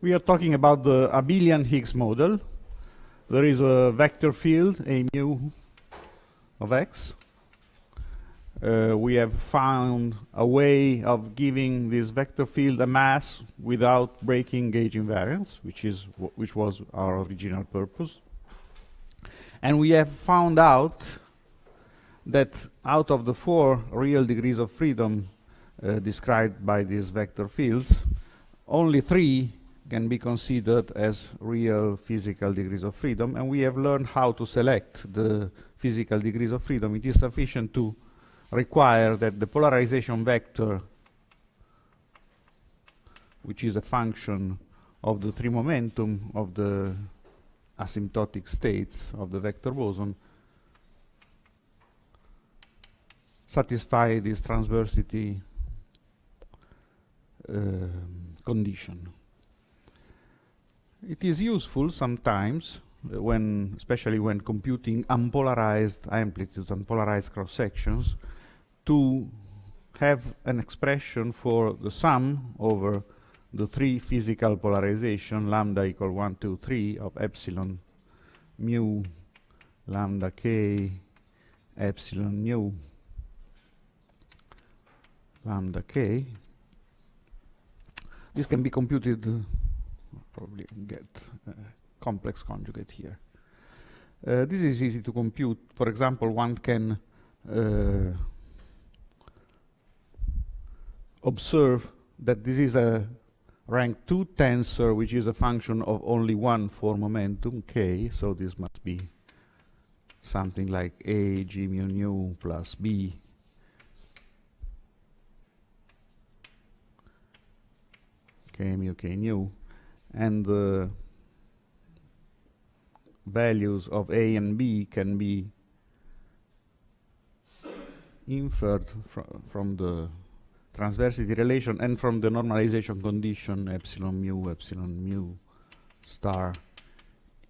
We are talking about the abelian Higgs model. There is a vector field, a mu of x. We have found a way of giving this vector field a mass without breaking gauge invariance, which was our original purpose. And we have found out that out of the 4 real degrees of freedom described by these vector fields, only 3 can be considered as real physical degrees of freedom, and we have learned how to select the physical degrees of freedom. It is sufficient to require that the polarization vector, which is a function of the 3 momentum of the asymptotic states of the vector boson, satisfy this transversity condition. It is useful sometimes, especially when computing unpolarized amplitudes, unpolarized cross-sections, to have an expression for the sum over the 3 physical polarization, lambda equal 1, 2, 3, of epsilon mu lambda k epsilon mu lambda k. This can be computed, probably get a complex conjugate here. This is easy to compute. For example, one can observe that this is a rank 2 tensor, which is a function of only one 4 momentum, k, so this must be something like a g mu nu plus b k mu k nu, and the values of a and b can be inferred from the transversity relation and from the normalization condition epsilon mu star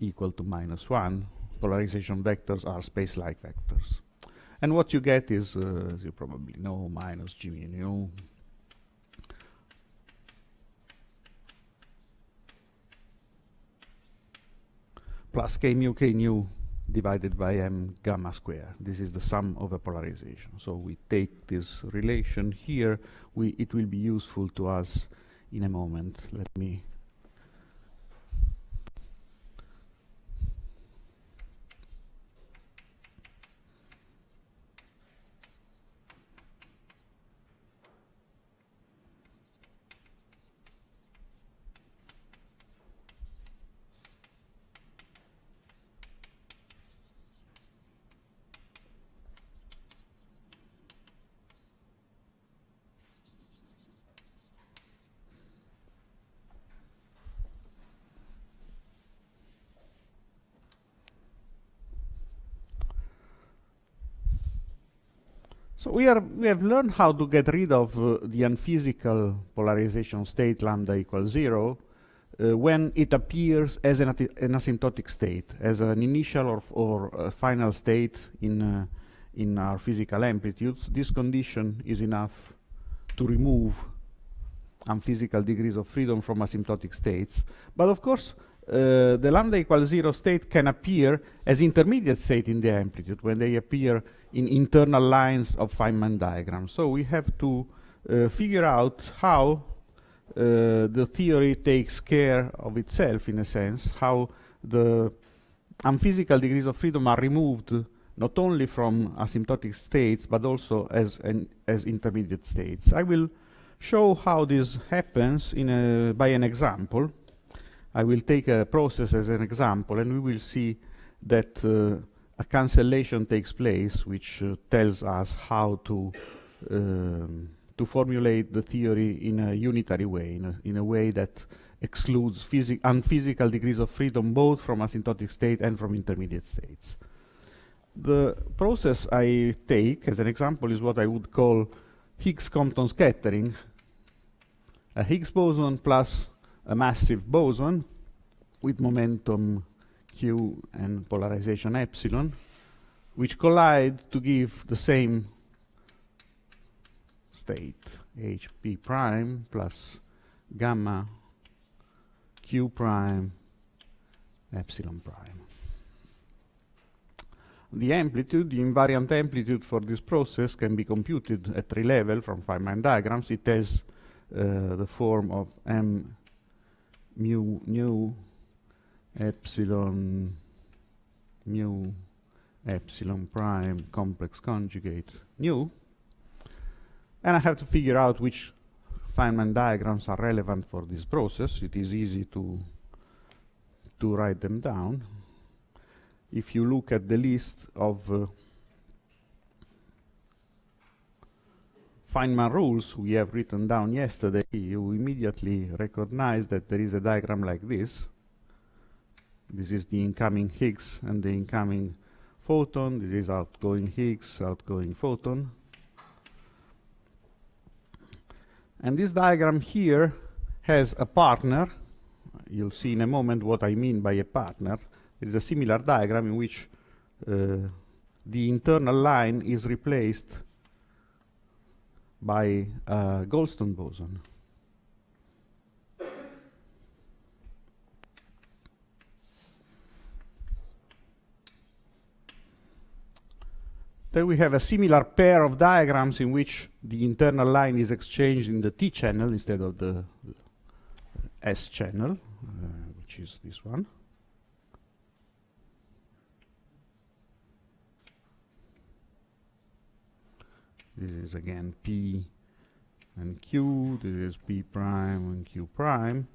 equal to -1. Polarization vectors are space-like vectors. And what you get is, as you probably know, minus g mu nu plus k mu k nu divided by m gamma square. This is the sum of a polarization. So we take this relation here. It will be useful to us in a moment. Let me So we have learned how to get rid of the unphysical polarization state lambda equals 0 when it appears as an asymptotic state, as an initial or a final state in our physical amplitudes. This condition is enough to remove unphysical degrees of freedom from asymptotic states. But of course, the lambda equals 0 state can appear as intermediate state in the amplitude when they appear in internal lines of Feynman diagrams. So we have to figure out how the theory takes care of itself, in a sense, how the unphysical degrees of freedom are removed not only from asymptotic states but also as intermediate states. I will show how this happens by an example. I will take a process as an example, and we will see that a cancellation takes place, which tells us how to formulate the theory in a unitary way, in a way that excludes unphysical degrees of freedom both from asymptotic state and from intermediate states. The process I take as an example is what I would call Higgs-Compton scattering. A Higgs boson plus a massive boson with momentum q and polarization epsilon, which collide to give the same state, hp prime plus gamma q prime epsilon prime. The amplitude, the invariant amplitude for this process can be computed at 3 levels from Feynman diagrams. It has the form of m mu epsilon prime complex conjugate nu, and I have to figure out which Feynman diagrams are relevant for this process. It is easy to write them down. If you look at the list of Feynman rules we have written down yesterday, you immediately recognize that there is a diagram like this. This is the incoming Higgs and the incoming photon. This is outgoing Higgs, outgoing photon. And this diagram here has a partner. You'll see in a moment what I mean by a partner. There is a similar diagram in which the internal line is replaced by a Goldstone boson. Then we have a similar pair of diagrams in which the internal line is exchanged in the T channel instead of the S channel, which is this one. This is again P and Q, this is P prime and Q prime,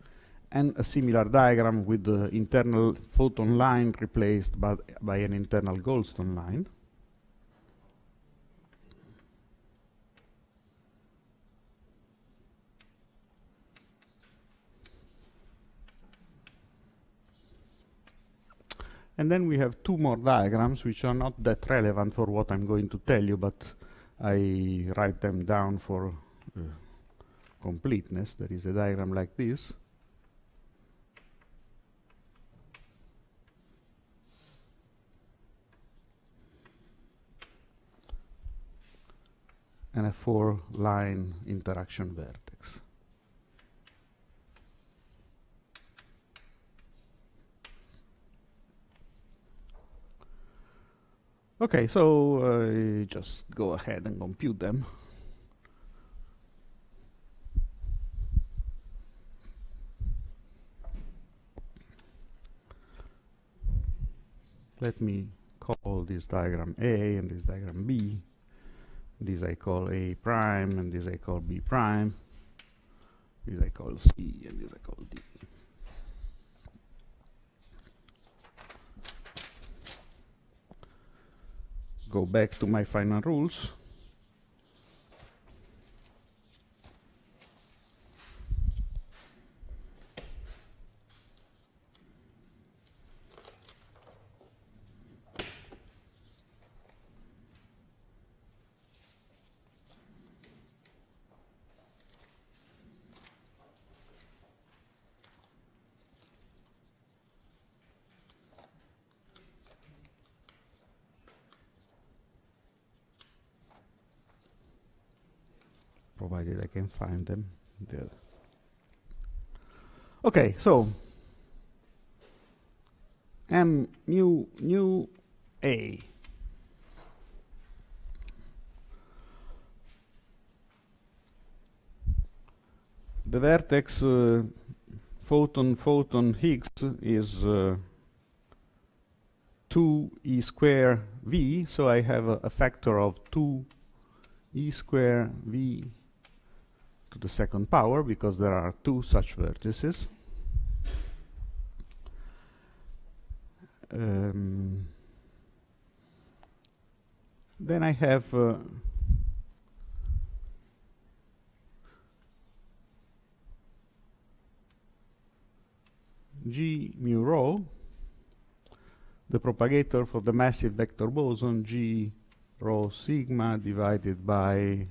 and a similar diagram with the internal photon line replaced by an internal Goldstone line. And then we have two more diagrams which are not that relevant for what I'm going to tell you, but I write them down for completeness. There is a diagram like this. And a 4-line interaction vertex. Okay, so just go ahead and compute them. Let me call this diagram A and this diagram B. This I call A prime and this I call B prime. This I call C and this I call D. Go back to my Feynman rules. Provided I can find them there. Okay, so M mu A. The vertex photon Higgs is 2e square v, so I have a factor of 2e square v to the second power, because there are two such vertices. Then I have G mu rho, the propagator for the massive vector boson, G rho sigma divided by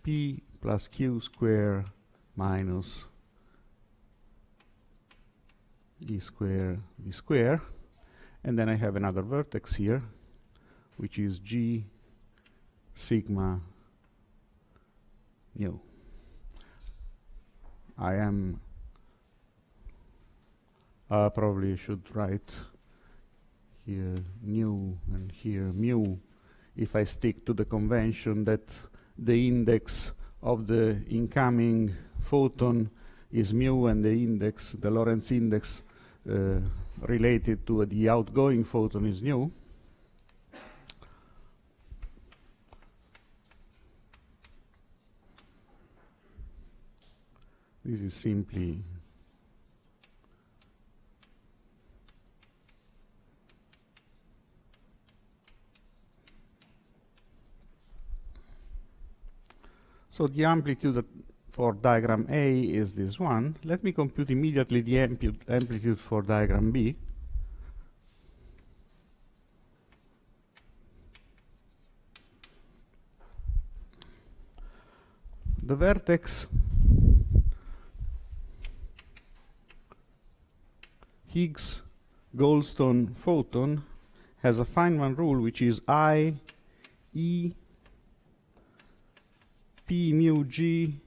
P plus Q square minus E square V square. And then I have another vertex here, which is G sigma nu. I am probably should write here nu and here mu if I stick to the convention that the index of the incoming photon is mu and the index, the Lorentz index related to the outgoing photon is nu. This is simply so the amplitude for diagram A is this one. Let me compute immediately the amplitude for diagram B. The vertex Higgs Goldstone photon has a Feynman rule which is I E P mu G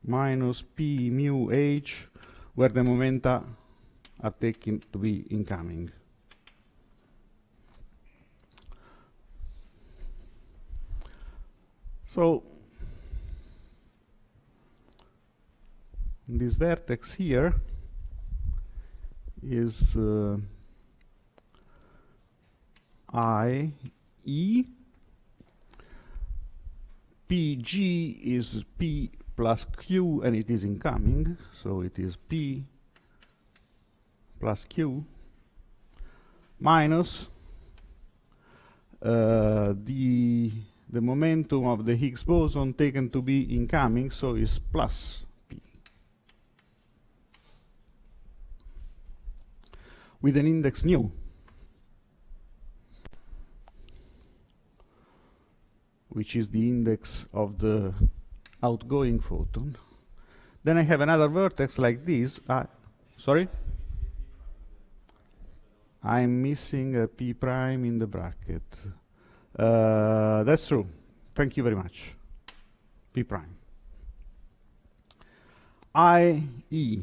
minus P mu H, where the momenta are taken to be incoming. So this vertex here is I E. Pg is P plus Q and it is incoming, so it is P plus Q minus the momentum of the Higgs boson taken to be incoming, so is plus P with an index nu, which is the index of the outgoing photon. Then I have another vertex like this. Sorry? I'm missing a P prime in the bracket. That's true. Thank you very much. P prime. IE.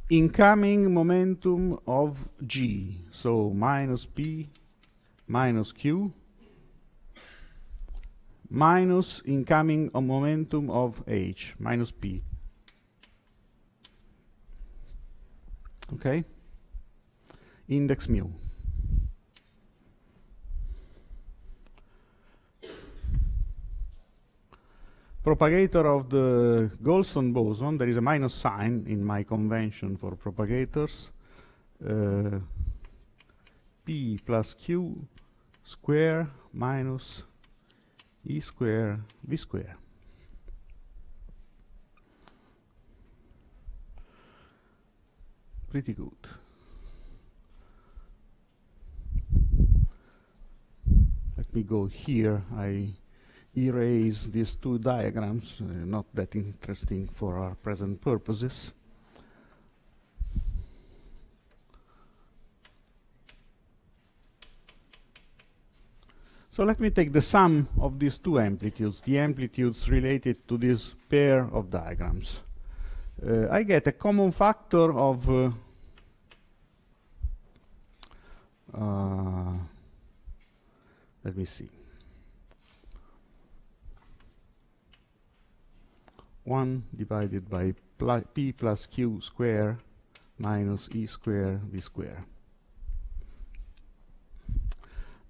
Incoming momentum of G. So minus P minus Q minus incoming momentum of H, minus P. Okay? Index mu. Propagator of the Goldstone boson, there is a minus sign in my convention for propagators. P plus Q square minus E square V square. Pretty good. Let me go here. I erase these two diagrams, not that interesting for our present purposes. So let me take the sum of these two amplitudes, the amplitudes related to this pair of diagrams. I get a common factor of let me see, 1 divided by P plus Q square minus E square V square.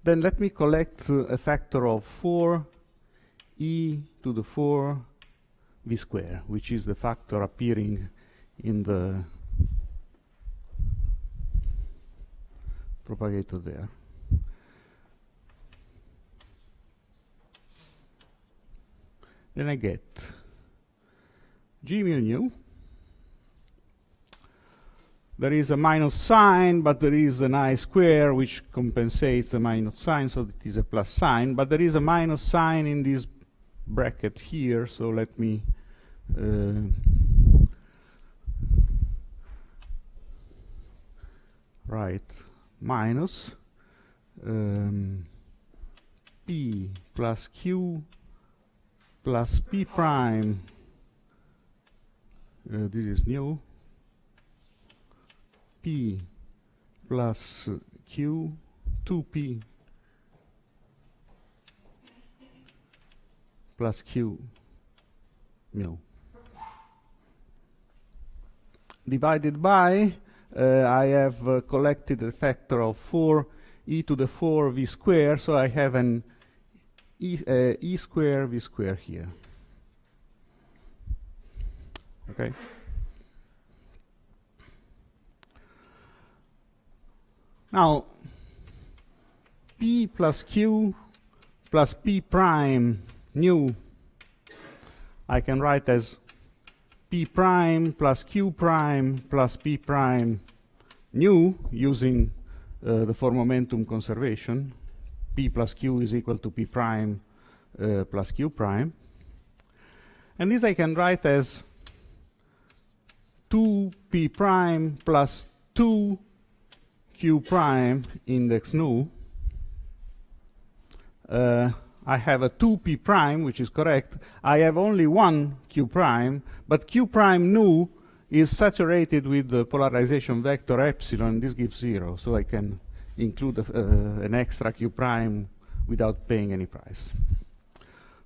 Then let me collect a factor of 4 e to the 4 v square, which is the factor appearing in the propagator there. Then I get G mu nu. There is a minus sign, but there is an I square which compensates the minus sign, so it is a plus sign. But there is a minus sign in this bracket here, so let me write minus P plus Q plus P prime this is nu, p plus q, 2p plus q mu. Divided by, I have collected a factor of 4 e to the 4 v square, so I have an e square v square here. Okay. Now, p plus q plus p prime nu, I can write as p prime plus q prime plus p prime nu using the four momentum conservation. P plus q is equal to p prime plus q prime. And this I can write as 2p prime plus 2q prime index nu. I have a 2p prime, which is correct. I have only one q prime, but q prime nu is saturated with the polarization vector epsilon. This gives 0, so I can include an extra q prime without paying any price.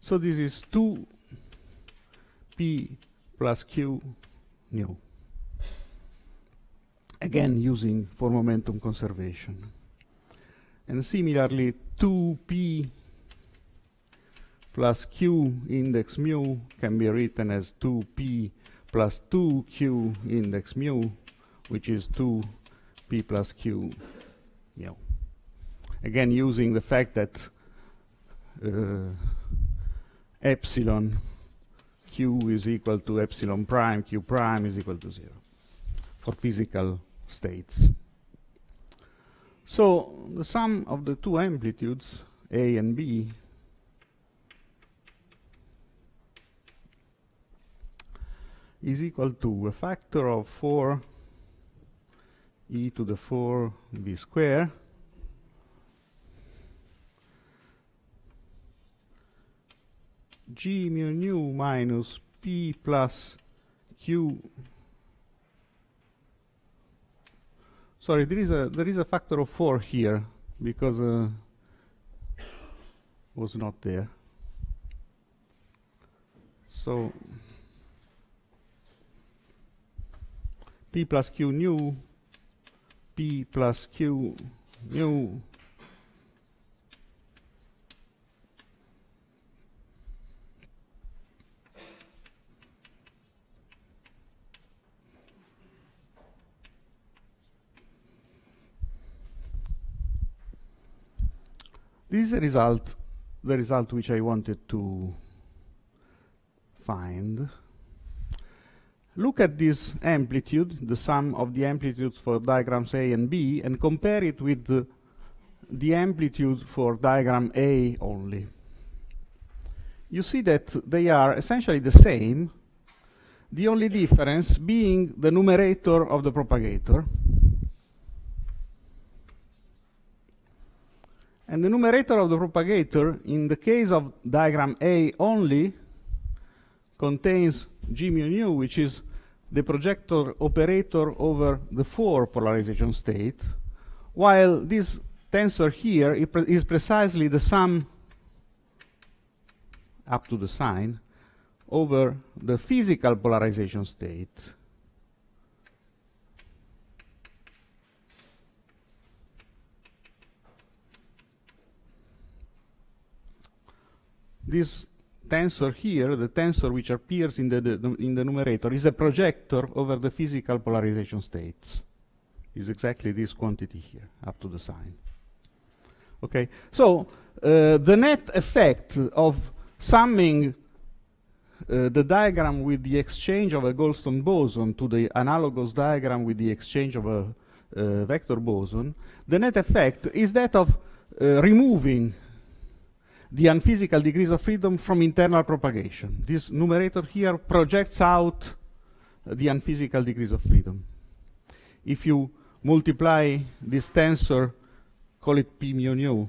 So this is 2p plus q nu. Again, using for momentum conservation. And similarly, 2p plus q index mu can be written as 2p plus 2q index mu, which is 2p plus q mu. Again, using the fact that epsilon q is equal to epsilon prime, q prime is equal to 0 for physical states. So the sum of the two amplitudes, A and B, is equal to a factor of 4 e to the 4 v square g mu nu minus p plus q. Sorry, there is a factor of 4 here because was not there. So p plus q nu, p plus q mu this is the result which I wanted to find. Look at this amplitude, the sum of the amplitudes for diagrams A and B, and compare it with the amplitude for diagram A only. You see that they are essentially the same, the only difference being the numerator of the propagator. And the numerator of the propagator, in the case of diagram A only, contains g mu nu, which is the projector operator over the 4 polarization state, while this tensor here is precisely the sum up to the sign over the physical polarization state. This tensor here, the tensor which appears in the numerator, is a projector over the physical polarization states. Is exactly this quantity here, up to the sign. Okay, so the net effect of summing the diagram with the exchange of a Goldstone boson to the analogous diagram with the exchange of a vector boson, the net effect is that of removing the unphysical degrees of freedom from internal propagation. This numerator here projects out the unphysical degrees of freedom. If you multiply this tensor, call it p mu nu,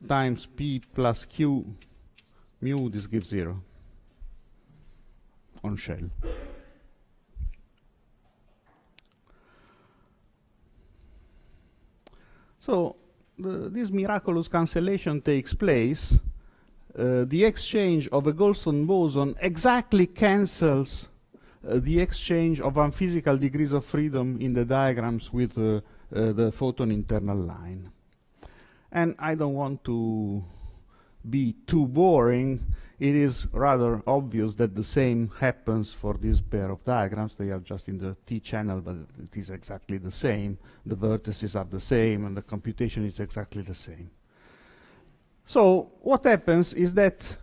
times p plus q mu, this gives 0. on shell. So this miraculous cancellation takes place. The exchange of a Goldstone boson exactly cancels the exchange of unphysical degrees of freedom in the diagrams with the photon internal line. And I don't want to be too boring. It is rather obvious that the same happens for this pair of diagrams. They are just in the T channel, but it is exactly the same. The vertices are the same, and the computation is exactly the same. So what happens is that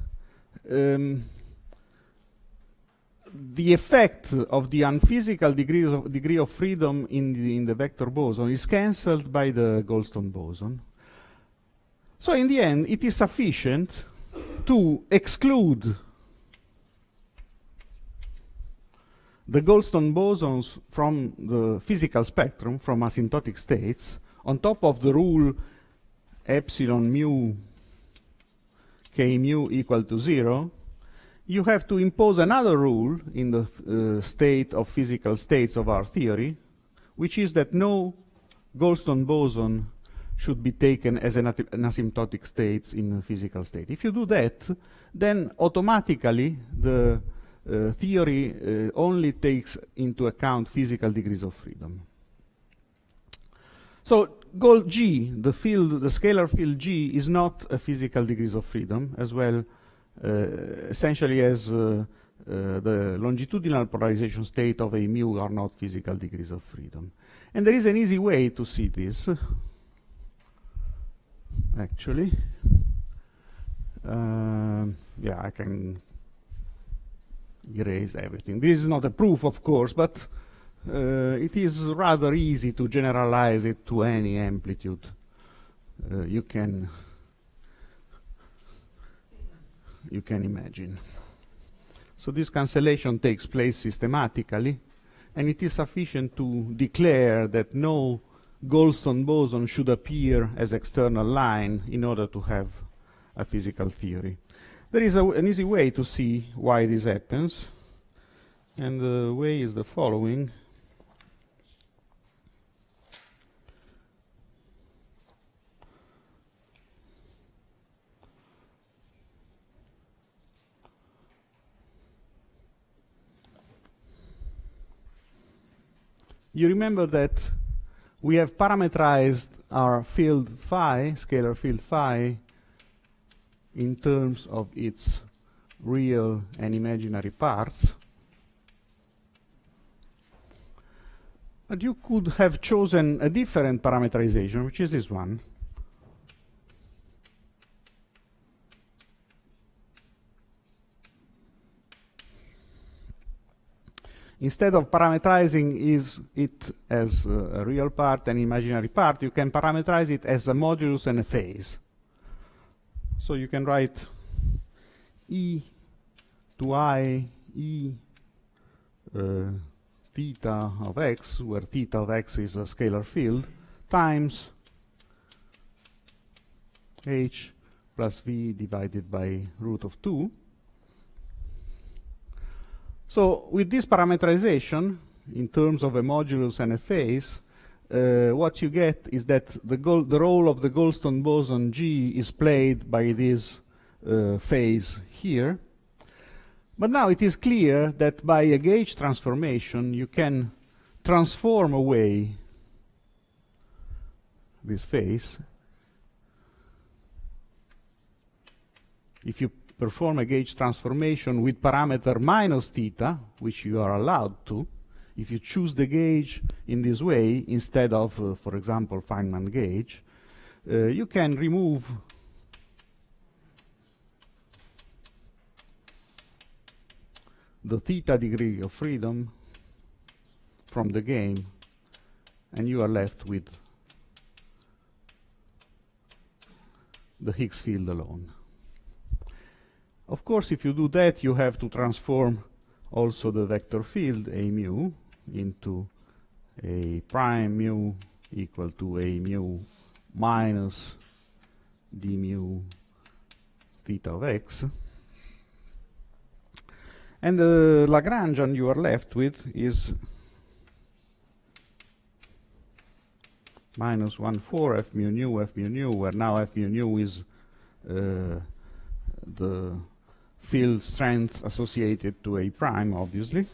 the effect of the unphysical degree of freedom in the vector boson is cancelled by the Goldstone boson. So in the end, it is sufficient to exclude the Goldstone bosons from the physical spectrum, from asymptotic states, on top of the rule epsilon mu k mu equal to 0. You have to impose another rule in the state of physical states of our theory, which is that no Goldstone boson should be taken as an asymptotic states in a physical state. If you do that, then automatically the theory only takes into account physical degrees of freedom. So G, the scalar field G, is not a physical degrees of freedom, as well essentially as the longitudinal polarization state of a mu are not physical degrees of freedom. And there is an easy way to see this. Actually, yeah, I can erase everything. This is not a proof, of course, but it is rather easy to generalize it to any amplitude. You can imagine. So this cancellation takes place systematically, and it is sufficient to declare that no Goldstone boson should appear as external line in order to have a physical theory. There is an easy way to see why this happens, and the way is the following. You remember that we have parameterized our field phi, scalar field phi, in terms of its real and imaginary parts. But you could have chosen a different parameterization, which is this one. Instead of parameterizing it as a real part and imaginary part, you can parameterize it as a modulus and a phase. So you can write e to I e theta of x, where theta of x is a scalar field, times h plus v divided by root of 2. So with this parameterization, in terms of a modulus and a phase, what you get is that the role of the Goldstone boson G is played by this phase here. But now it is clear that by a gauge transformation, you can transform away this phase. If you perform a gauge transformation with parameter minus theta, which you are allowed to, if you choose the gauge in this way instead of, for example, Feynman gauge, you can remove the theta degree of freedom from the game, and you are left with the Higgs field alone. Of course, if you do that, you have to transform also the vector field A mu into A prime mu equal to A mu minus d mu theta of x. And the Lagrangian you are left with is minus 1, 4 f mu nu, where now f mu nu is the field strength associated to A prime, obviously,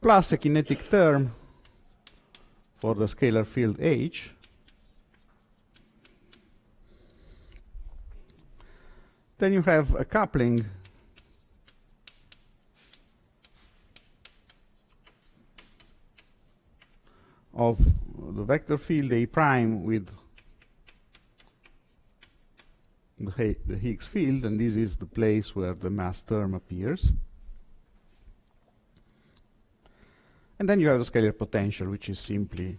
plus a kinetic term for the scalar field H. Then you have a coupling of the vector field A prime with the Higgs field, and this is the place where the mass term appears. And then you have the scalar potential, which is simply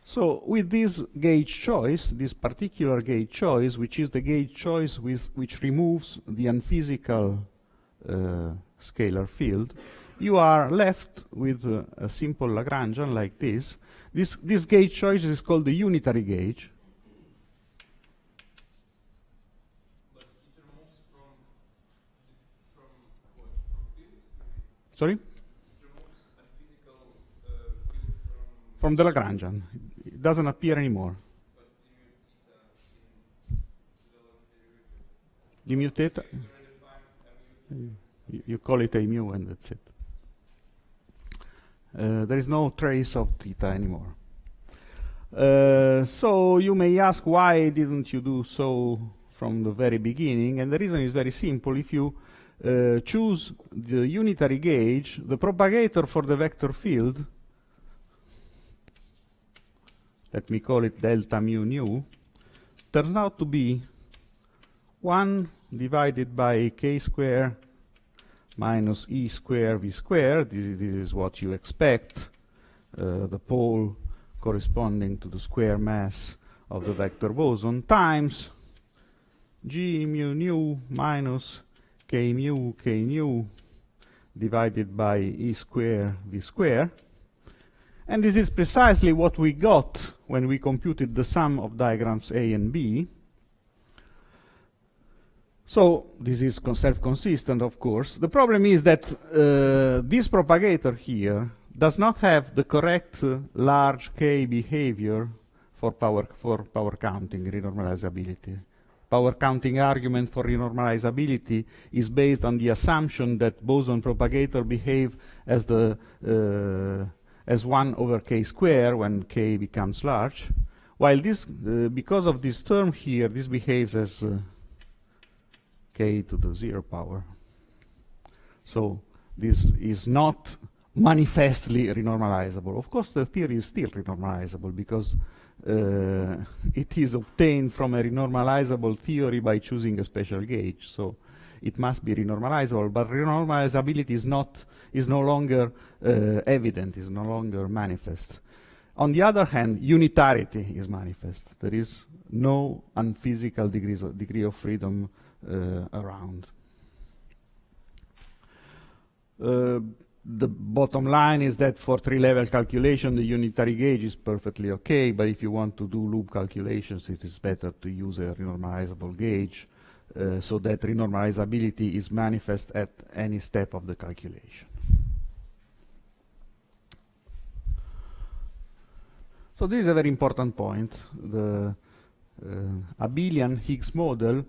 so with this gauge choice, this particular gauge choice, which is the gauge choice which removes the unphysical scalar field, you are left with a simple Lagrangian like this. This gauge choice is called the unitary gauge. But it removes from what? From field? Sorry? It removes a physical field From the Lagrangian. It doesn't appear anymore. but You mutate. you already find You call it a mu, and that's it. There is no trace of theta anymore. So you may ask, why didn't you do so from the very beginning? And the reason is very simple. If you choose the unitary gauge, the propagator for the vector field, let me call it delta mu nu, turns out to be 1 divided by k square minus e square v square. This is what you expect, the pole corresponding to the square mass of the vector boson, times g mu nu minus k nu divided by e square v square. And this is precisely what we got when we computed the sum of diagrams A and B. So this is self-consistent, of course. The problem is that this propagator here does not have the correct large K behavior for power counting renormalizability. Power counting argument for renormalizability is based on the assumption that boson propagator behave as the as 1 over k square when k becomes large, while this because of this term here, this behaves as k to the 0 power. So this is not manifestly renormalizable. Of course, the theory is still renormalizable because it is obtained from a renormalizable theory by choosing a special gauge. So it must be renormalizable, but renormalizability is no longer evident, is no longer manifest. On the other hand, unitarity is manifest. There is no unphysical degree of freedom around. The bottom line is that for 3-level calculation, the unitary gauge is perfectly okay, but if you want to do loop calculations, it is better to use a renormalizable gauge so that renormalizability is manifest at any step of the calculation. So this is a very important point. The abelian Higgs model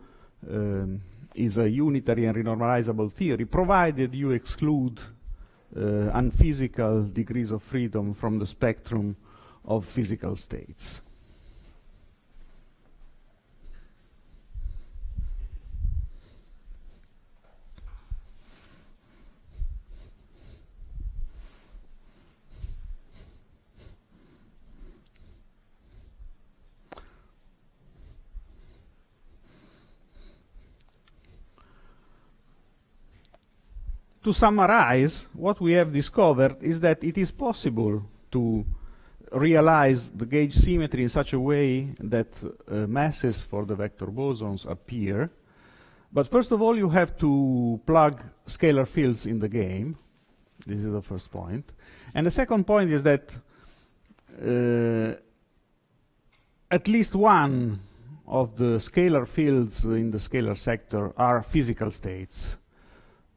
is a unitary and renormalizable theory, provided you exclude unphysical degrees of freedom from the spectrum of physical states. To summarize, what we have discovered is that it is possible to realize the gauge symmetry in such a way that masses for the vector bosons appear, But first of all, you have to plug scalar fields in the game. This is the first point. And the second point is that at least one of the scalar fields in the scalar sector are physical states.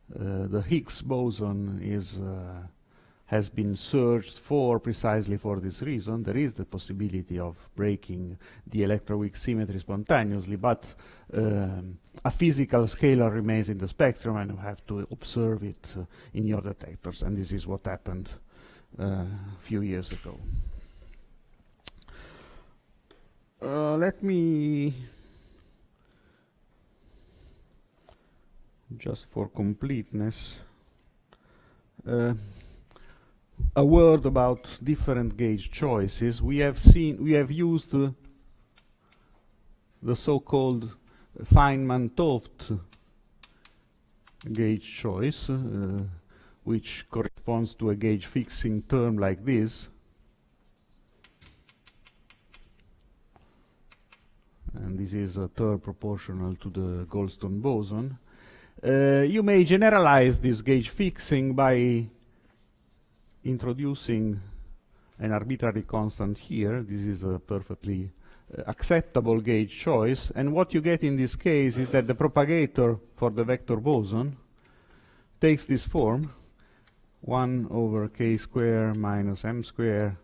The Higgs boson has been searched for precisely for this reason. There is the possibility of breaking the electroweak symmetry spontaneously, but a physical scalar remains in the spectrum and you have to observe it in your detectors, and this is what happened a few years ago. Let me, just for completeness, a word about different gauge choices. We have used the so-called Feynman-Toft gauge choice, which corresponds to a gauge fixing term like this. And this is a term proportional to the Goldstone boson. You may generalize this gauge fixing by introducing an arbitrary constant here. This is a perfectly acceptable gauge choice, and what you get in this case is that the propagator for the vector boson takes this form: 1 over k square minus m square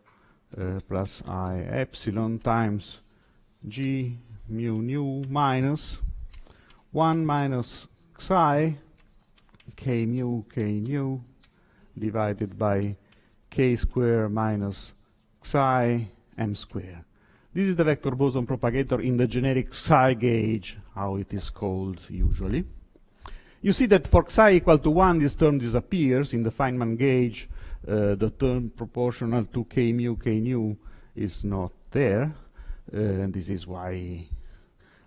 plus I epsilon times g mu nu minus 1 minus psi k nu divided by k square minus psi m square. This is the vector boson propagator in the generic psi gauge, how it is called usually. You see that for psi equal to 1, this term disappears. In the Feynman gauge, the term proportional to k nu is not there. And this is why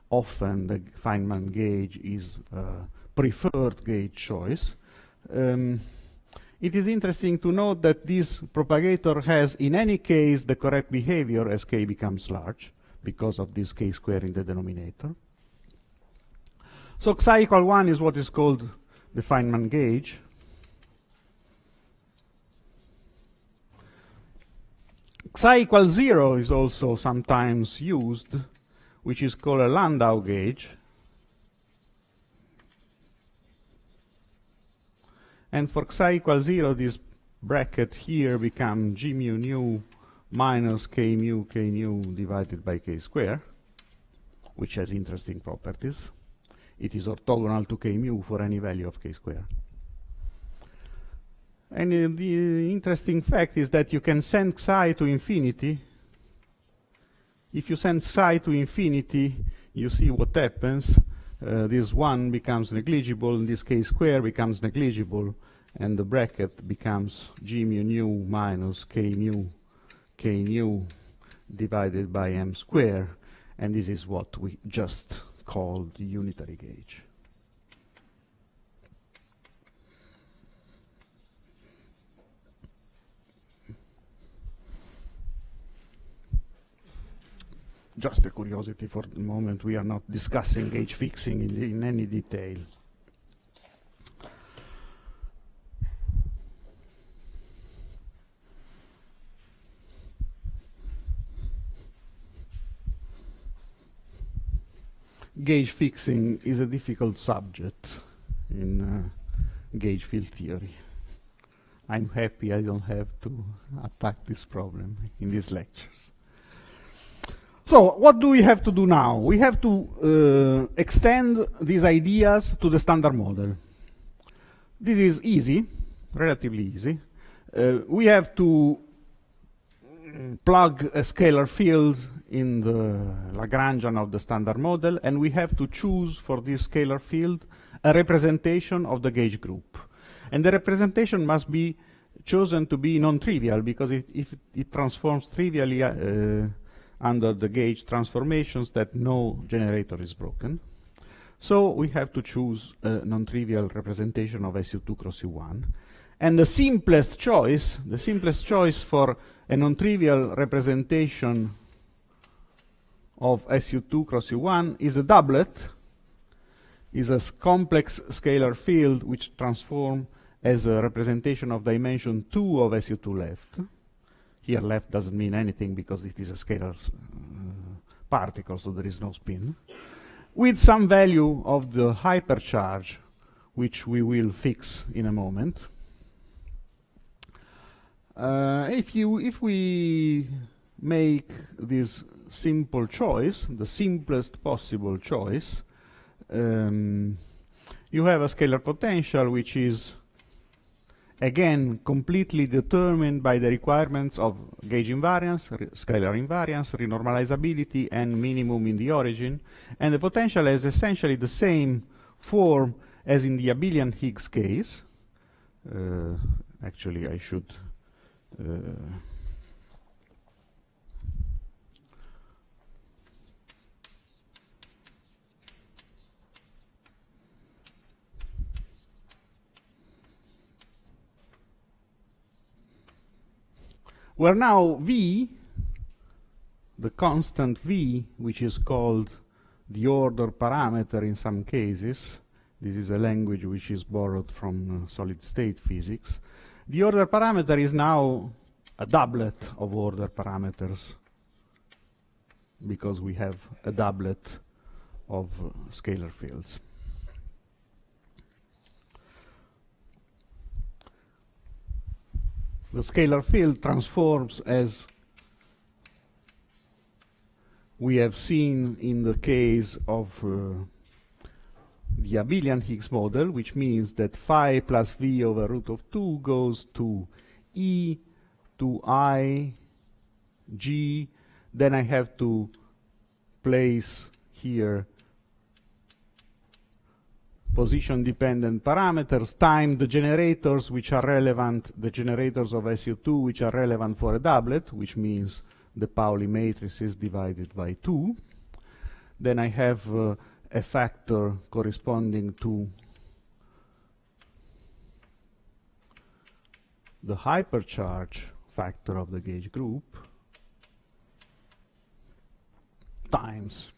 often the Feynman gauge is a preferred gauge choice. It is interesting to note that this propagator has, in any case, the correct behavior as k becomes large, because of this k square in the denominator. So psi equal 1 is what is called the Feynman gauge. Psi equal 0 is also sometimes used, which is called a Landau gauge. And for psi equal 0, this bracket here becomes g mu nu minus k nu divided by k square, which has interesting properties. It is orthogonal to k mu for any value of k square. And the interesting fact is that you can send psi to infinity. If you send psi to infinity, you see what happens. This 1 becomes negligible, and this k square becomes negligible, and the bracket becomes g mu nu minus k nu divided by m square, and this is what we just called the unitary gauge. Just a curiosity for the moment, we are not discussing gauge fixing in any detail. Gauge fixing is a difficult subject in gauge field theory. I'm happy I don't have to attack this problem in these lectures. So, what do we have to do now? We have to extend these ideas to the standard model. This is easy, relatively easy. We have to plug a scalar field in the Lagrangian of the standard model, and we have to choose for this scalar field a representation of the gauge group. And the representation must be chosen to be non-trivial, because if it transforms trivially under the gauge transformations, that no generator is broken. So we have to choose a non-trivial representation of SU2 cross U1. And the simplest choice for a non-trivial representation of SU2 cross U1 is a doublet is a complex scalar field which transforms as a representation of dimension 2 of SU2 left. Here left doesn't mean anything because it is a scalar particle, so there is no spin, with some value of the hypercharge, which we will fix in a moment. If we make this simple choice, the simplest possible choice, you have a scalar potential which is again completely determined by the requirements of gauge invariance, scalar invariance, renormalizability, and minimum in the origin, and the potential has essentially the same form as in the abelian Higgs case. Actually, I should where now V, the constant V, which is called the order parameter in some cases, this is a language which is borrowed from solid state physics, the order parameter is now a doublet of order parameters because we have a doublet of scalar fields. The scalar field transforms as we have seen in the case of the abelian Higgs model, which means that phi plus v over root of 2 goes to e to I g. Then I have to place here position-dependent parameters time the generators which are relevant, the generators of SU2 which are relevant for a doublet, which means the Pauli matrix is divided by 2. Then I have a factor corresponding to the hypercharge factor of the gauge group times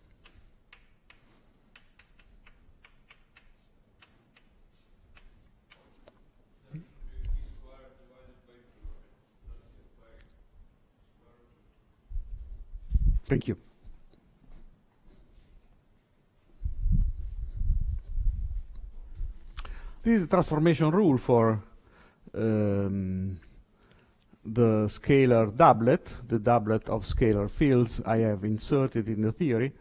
Thank you. This is the transformation rule for the scalar doublet, the doublet of scalar fields I have inserted in the theory.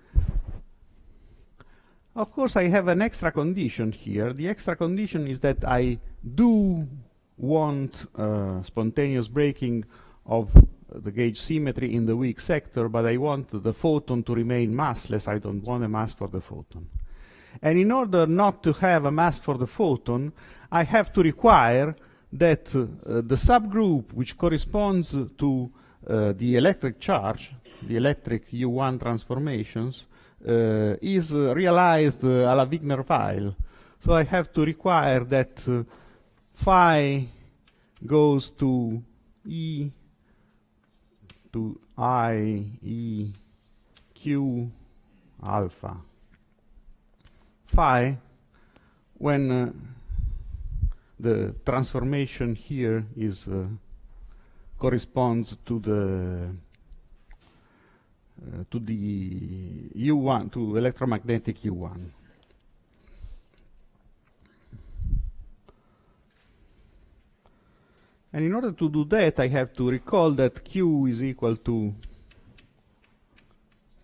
Of course, I have an extra condition here. The extra condition is that I do want spontaneous breaking of the gauge symmetry in the weak sector, but I want the photon to remain massless. I don't want a mass for the photon. And in order not to have a mass for the photon, I have to require that the subgroup which corresponds to the electric charge, the electric U1 transformations, is realized a la Wigner-Weil. So I have to require that phi goes to E to I, E, Q, alpha. Phi, when the transformation here is corresponds to the U1, to electromagnetic U1. And in order to do that, I have to recall that Q is equal to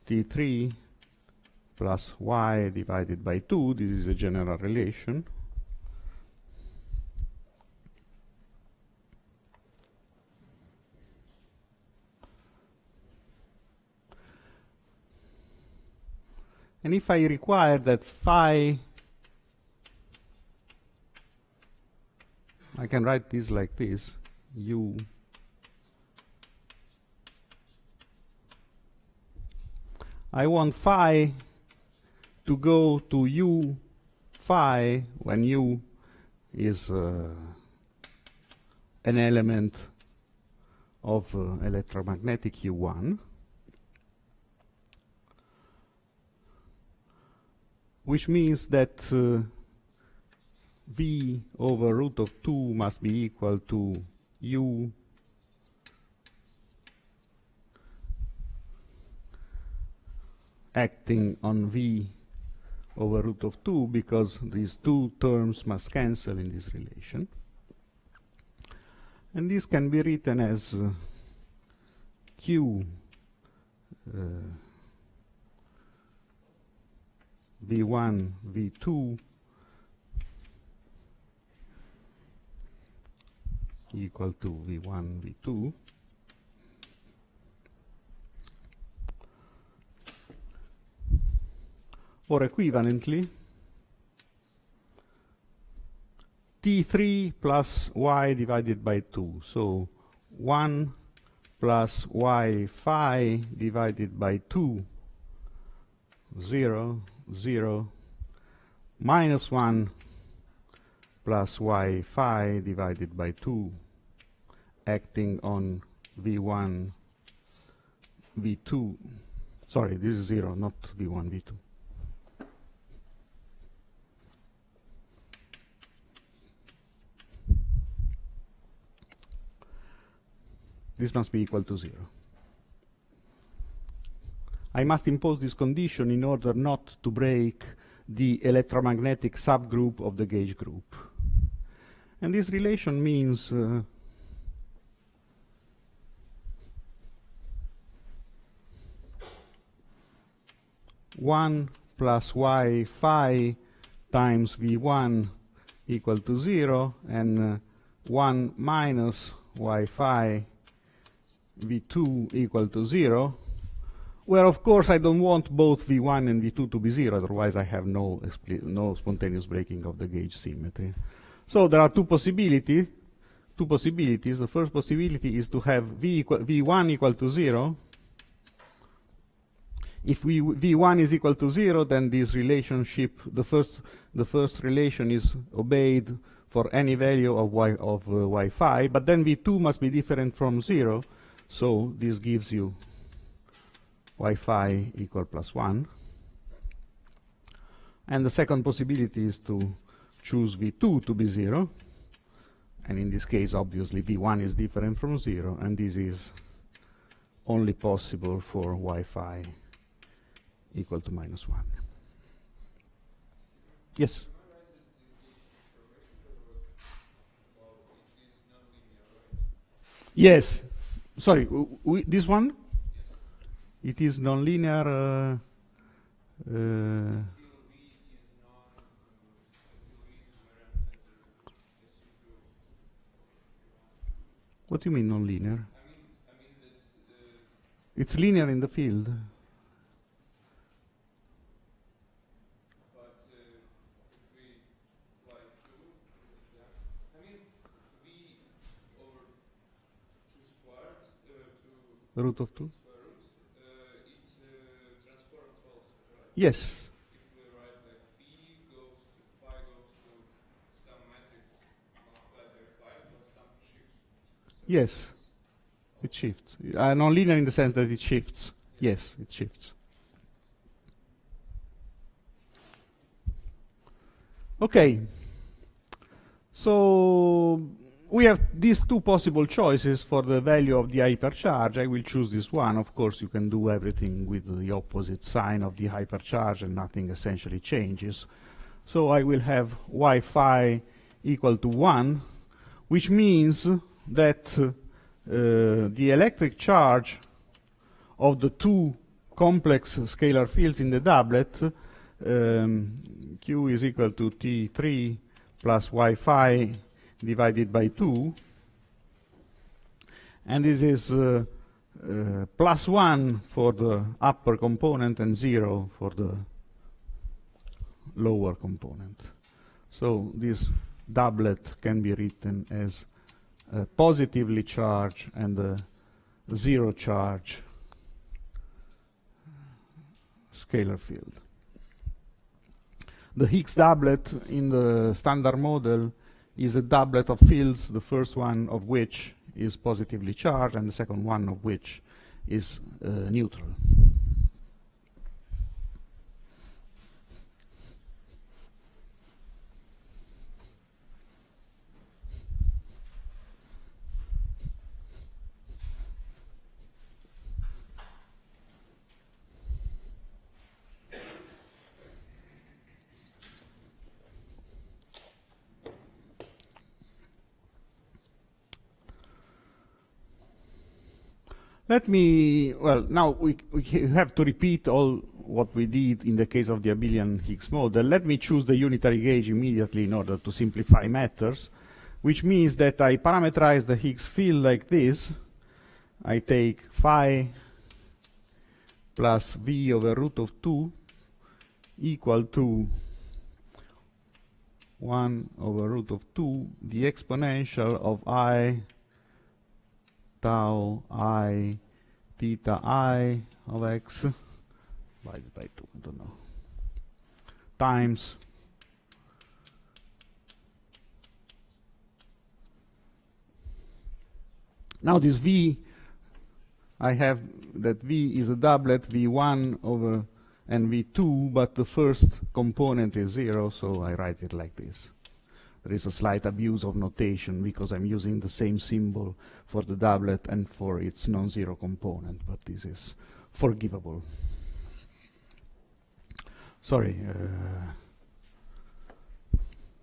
T3 plus Y divided by 2. This is a general relation. And if I require that phi, I can write this like this, U I want phi to go to U phi when U is an element of electromagnetic U1. which means that v over root of 2 must be equal to u acting on v over root of 2, because these two terms must cancel in this relation. And this can be written as q v1 v2 equal to v1 v2 or equivalently t3 plus y divided by 2. So 1 plus y phi divided by 2, 0, 0, minus 1 plus y phi divided by 2, acting on v1, v2. Sorry, this is 0, not v1, v2. This must be equal to 0. I must impose this condition in order not to break the electromagnetic subgroup of the gauge group. And this relation means one plus y phi times v1 equal to 0, and 1 minus y phi v2 equal to 0, where of course I don't want both v1 and v2 to be 0, otherwise I have no spontaneous breaking of the gauge symmetry. So there are two possibilities. The first possibility is to have v1 equal to 0. If v1 is equal to 0, then this relationship, the first relation is obeyed for any value of y phi, but then v2 must be different from 0. So this gives you y phi equal plus 1. And the second possibility is to choose v2 to be 0. And in this case, obviously, v1 is different from 0. And this is only possible for y phi equal to minus 1. Yes? Yes. Sorry, this one? It is nonlinear. What do you mean nonlinear? It's linear in the field. Root of 2? Yes. If we write like phi goes to some matrix multiplied by 5 plus some shift. Yes. It shifts. Non-linear in the sense that it shifts. Yes, it shifts. Okay. So we have these two possible choices for the value of the hypercharge. I will choose this one. Of course, you can do everything with the opposite sign of the hypercharge and nothing essentially changes. So I will have y phi equal to 1, which means that the electric charge of the two complex scalar fields in the doublet, Q is equal to T3 plus y phi divided by 2, and this is plus 1 for the upper component and 0 for the lower component. So this doublet can be written as a positively charged and a zero charge scalar field. The Higgs doublet in the standard model is a doublet of fields, the first one of which is positively charged and the second one of which is neutral. Let me, well, now we have to repeat all what we did in the case of the abelian Higgs model. Let me choose the unitary gauge immediately in order to simplify matters, which means that I parameterize the Higgs field like this. I take phi plus v over root of 2 equal to 1 over root of 2, the exponential of I tau I theta I of x divided by 2, I don't know, times now this v, I have that v is a doublet v1 over and v2, but the first component is 0, so I write it like this. There is a slight abuse of notation because I'm using the same symbol for the doublet and for its non-zero component, but this is forgivable. Sorry,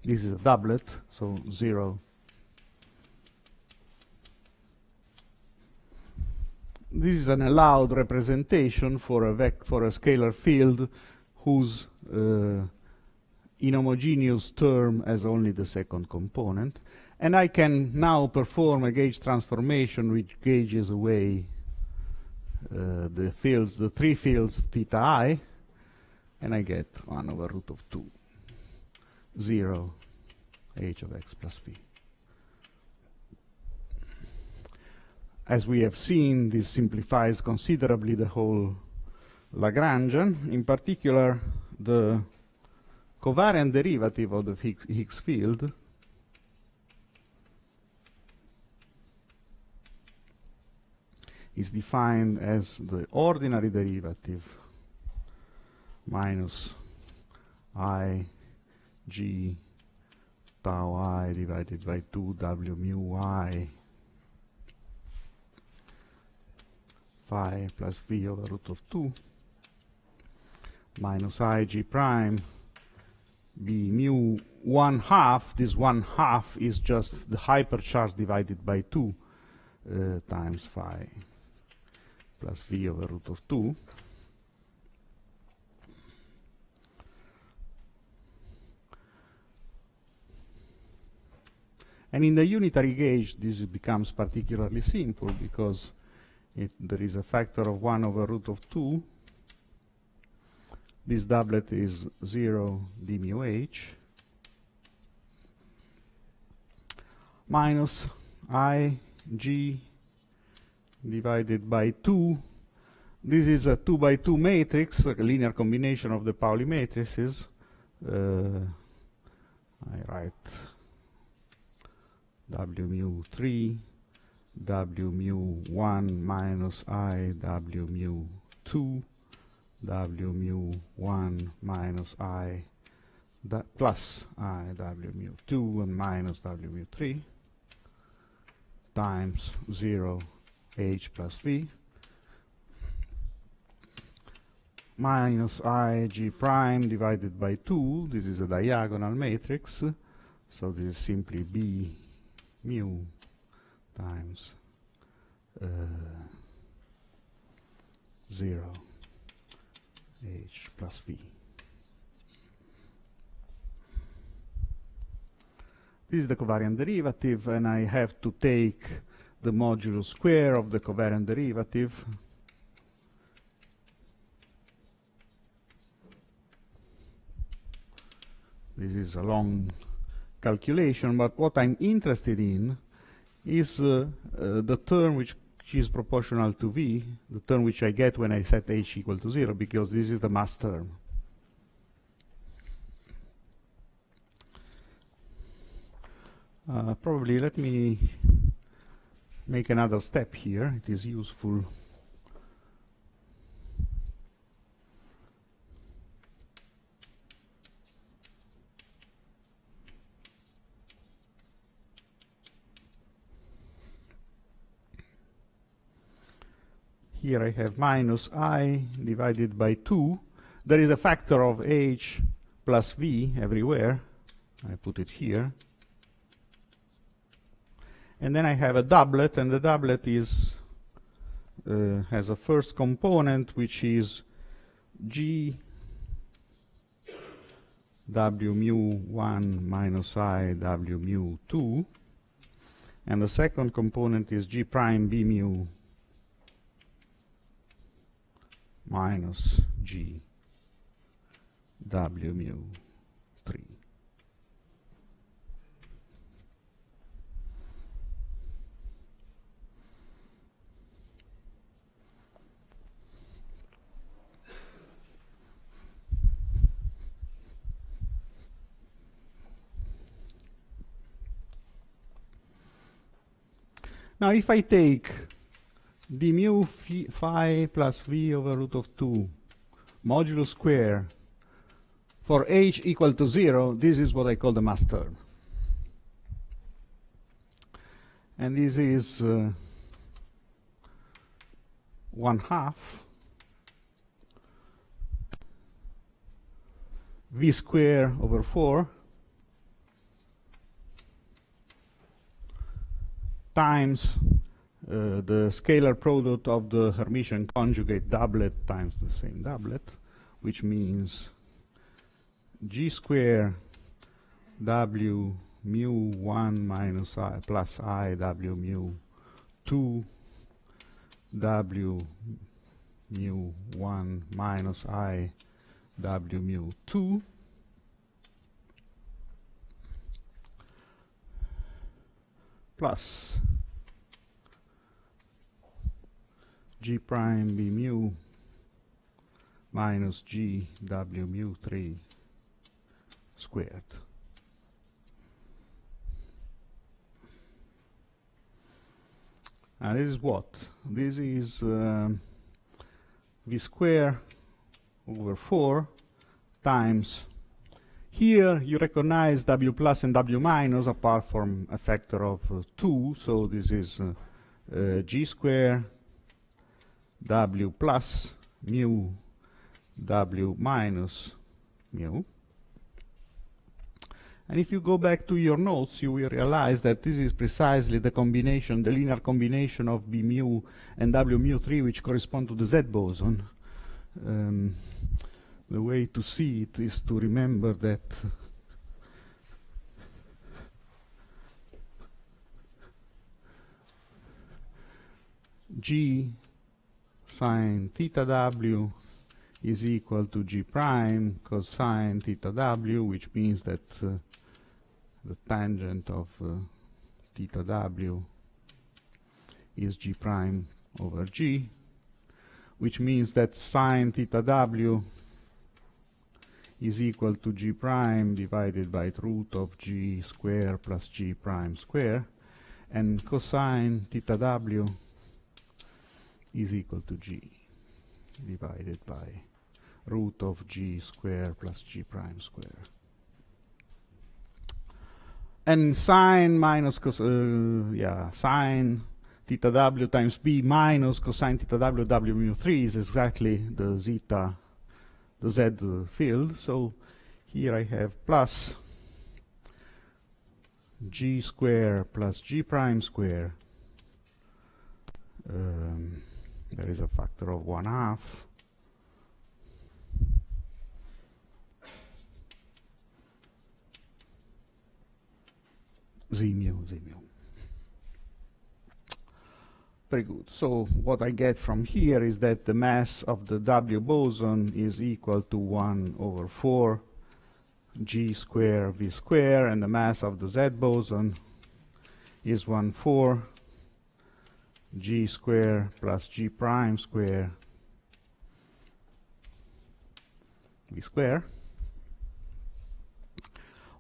this is a doublet, so 0. This is an allowed representation for a scalar field whose inhomogeneous term has only the second component, and I can now perform a gauge transformation which gauges away the fields, the three fields theta I, and I get 1 over root of 2, 0, h of x plus v. As we have seen, this simplifies considerably the whole Lagrangian, in particular the covariant derivative of the Higgs field is defined as the ordinary derivative minus I g tau I divided by 2 w mu I phi plus v over root of 2 minus I g prime b mu 1/2. This 1/2 is just the hypercharge divided by 2 times phi plus v over root of 2. And in the unitary gauge, this becomes particularly simple because there is a factor of 1 over root of 2. This doublet is 0 d mu h minus I g divided by 2. This is a 2 by 2 matrix, a linear combination of the Pauli matrices. I write w mu 3, w mu 1 minus I w mu 2, w mu 1 minus I plus I w mu 2 and minus w mu 3 times 0 h plus v minus I g prime divided by 2. This is a diagonal matrix, so this is simply b mu times 0 h plus v. This is the covariant derivative, and I have to take the modulo square of the covariant derivative. This is a long calculation, but what I'm interested in is the term which is proportional to v, the term which I get when I set h equal to 0, because this is the mass term. Probably let me make another step here. It is useful. Here I have minus I divided by 2. There is a factor of h plus v everywhere. I put it here. And then I have a doublet, and the doublet is has a first component which is G W mu 1 minus I W mu 2, and the second component is G prime B mu minus G W mu 3. Now if I take d mu phi plus v over root of 2 modulo square for h equal to 0, this is what I call the mass term. And this is 1/2 v square over 4 times the scalar product of the Hermitian conjugate doublet times the same doublet, which means G square W mu 1 minus I plus I W mu 2 W mu 1 minus I W mu 2 plus G prime B mu minus G W mu 3 squared. And this is what? This is V square over 4 times, here you recognize W plus and W minus apart from a factor of 2, so this is G square W plus mu W minus mu. And if you go back to your notes, you will realize that this is precisely the combination, the linear combination of B mu and W mu 3, which correspond to the Z boson. The way to see it is to remember that G sine theta W is equal to G prime cosine theta W, which means that the tangent of theta W is G prime over G, which means that sine theta W is equal to G prime divided by root of G square plus G prime square, and cosine theta W is equal to G divided by root of G square plus G prime square. And sine minus sine theta W times B minus cosine theta W W mu 3 is exactly the zeta, the Z field. So here I have plus G square plus G prime square. There is a factor of 1/2 z mu. Very good. So what I get from here is that the mass of the W boson is equal to 1 over 4 G square V square, and the mass of the Z boson is 1/4 G square plus G prime square V square.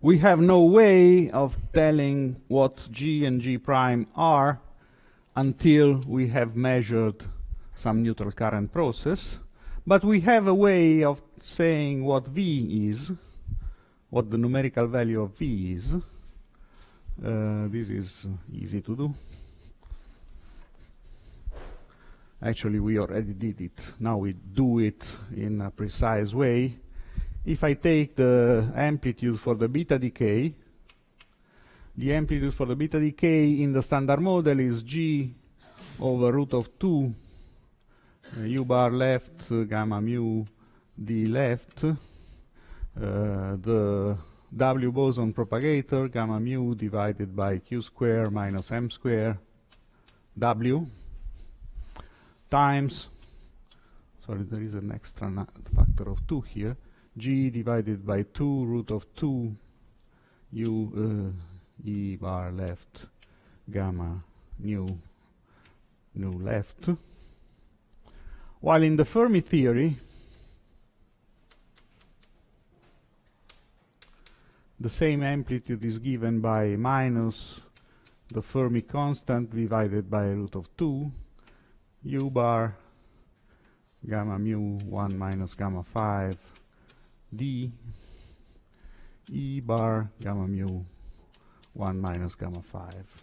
We have no way of telling what G and G prime are until we have measured some neutral current process, but we have a way of saying what V is, what the numerical value of V is. This is easy to do. Actually, we already did it. Now we do it in a precise way. If I take the amplitude for the beta decay, the amplitude for the beta decay in the standard model is G over root of 2 U bar left, gamma mu d left, the W boson propagator, gamma mu divided by q square minus m square W times, sorry, there is an extra factor of 2 here, G divided by 2 root of 2 U E bar left gamma nu left. While in the Fermi theory, the same amplitude is given by minus the Fermi constant divided by root of 2 U bar gamma mu 1 minus gamma 5 d E bar gamma mu 1 minus gamma 5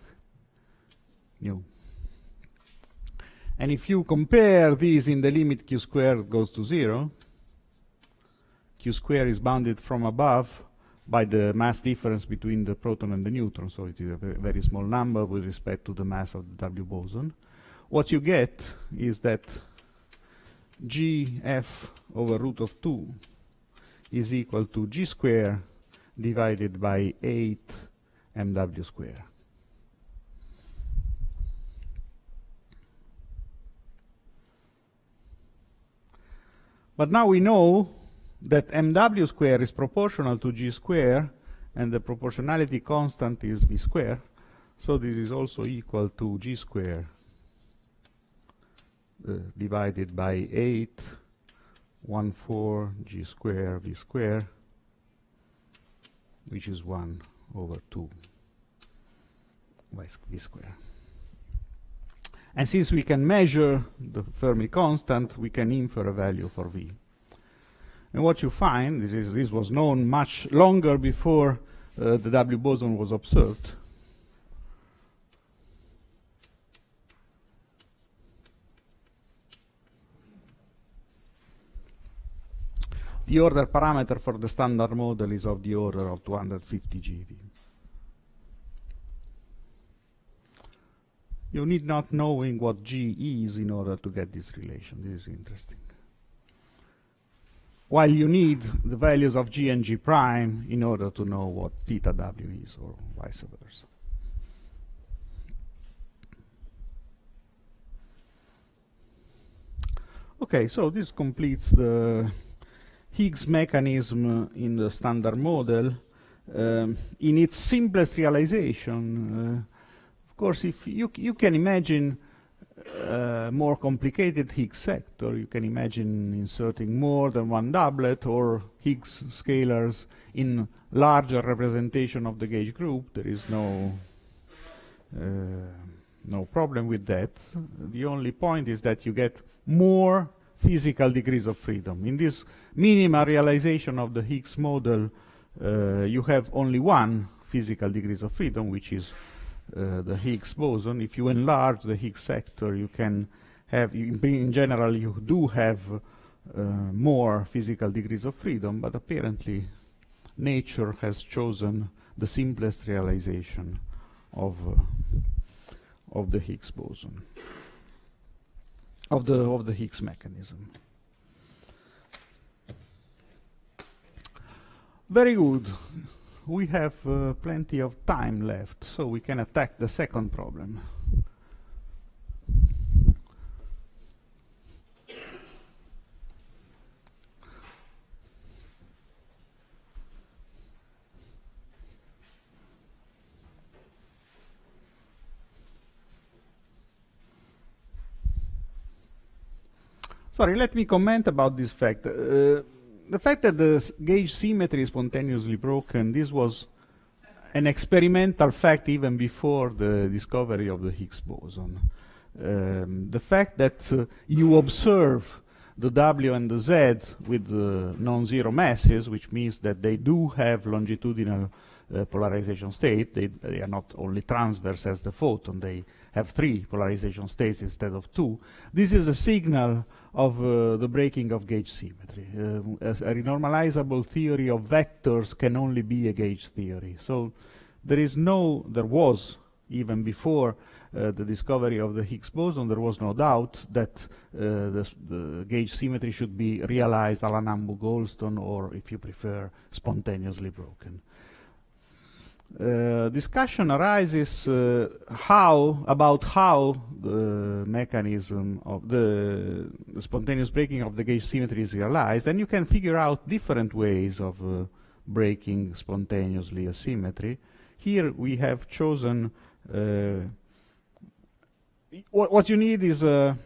nu. And if you compare these in the limit q squared goes to 0, q square is bounded from above by the mass difference between the proton and the neutron, so it is a very small number with respect to the mass of the W boson. What you get is that Gf over root of 2 is equal to G square divided by 8 mw square. But now we know that mw square is proportional to G square, and the proportionality constant is V square, so this is also equal to G square divided by 8, 1, 4, G square, V square, which is 1 over 2 V square. And since we can measure the Fermi constant, we can infer a value for V. And what you find, this was known much longer before the W boson was observed. The order parameter for the standard model is of the order of 250 GeV. You need not knowing what G is in order to get this relation. This is interesting. While you need the values of G and G prime in order to know what theta W is, or vice versa. Okay, so this completes the Higgs mechanism in the standard model. In its simplest realization, of course, if you can imagine more complicated Higgs sector, you can imagine inserting more than one doublet or Higgs scalars in larger representation of the gauge group. There is no problem with that. The only point is that you get more physical degrees of freedom. In this minimal realization of the Higgs model, you have only one physical degrees of freedom, which is the Higgs boson. If you enlarge the Higgs sector, you can have, in general, you do have more physical degrees of freedom, but apparently nature has chosen the simplest realization of the Higgs boson, of the Higgs mechanism. Very good. We have plenty of time left, so we can attack the second problem. Sorry, let me comment about this fact. The fact that the gauge symmetry is spontaneously broken, this was an experimental fact even before the discovery of the Higgs boson. The fact that you observe the W and the Z with non-zero masses, which means that they do have longitudinal polarization state. They are not only transverse as the photon, they have 3 polarization states instead of 2. This is a signal of the breaking of gauge symmetry. A renormalizable theory of vectors can only be a gauge theory. So there was even before the discovery of the Higgs boson, there was no doubt that the gauge symmetry should be realized a la Nambu-Goldstone, or if you prefer, spontaneously broken. Discussion arises about how the mechanism of the spontaneous breaking of the gauge symmetry is realized, and you can figure out different ways of breaking spontaneously a symmetry. Here we have chosen what you need is a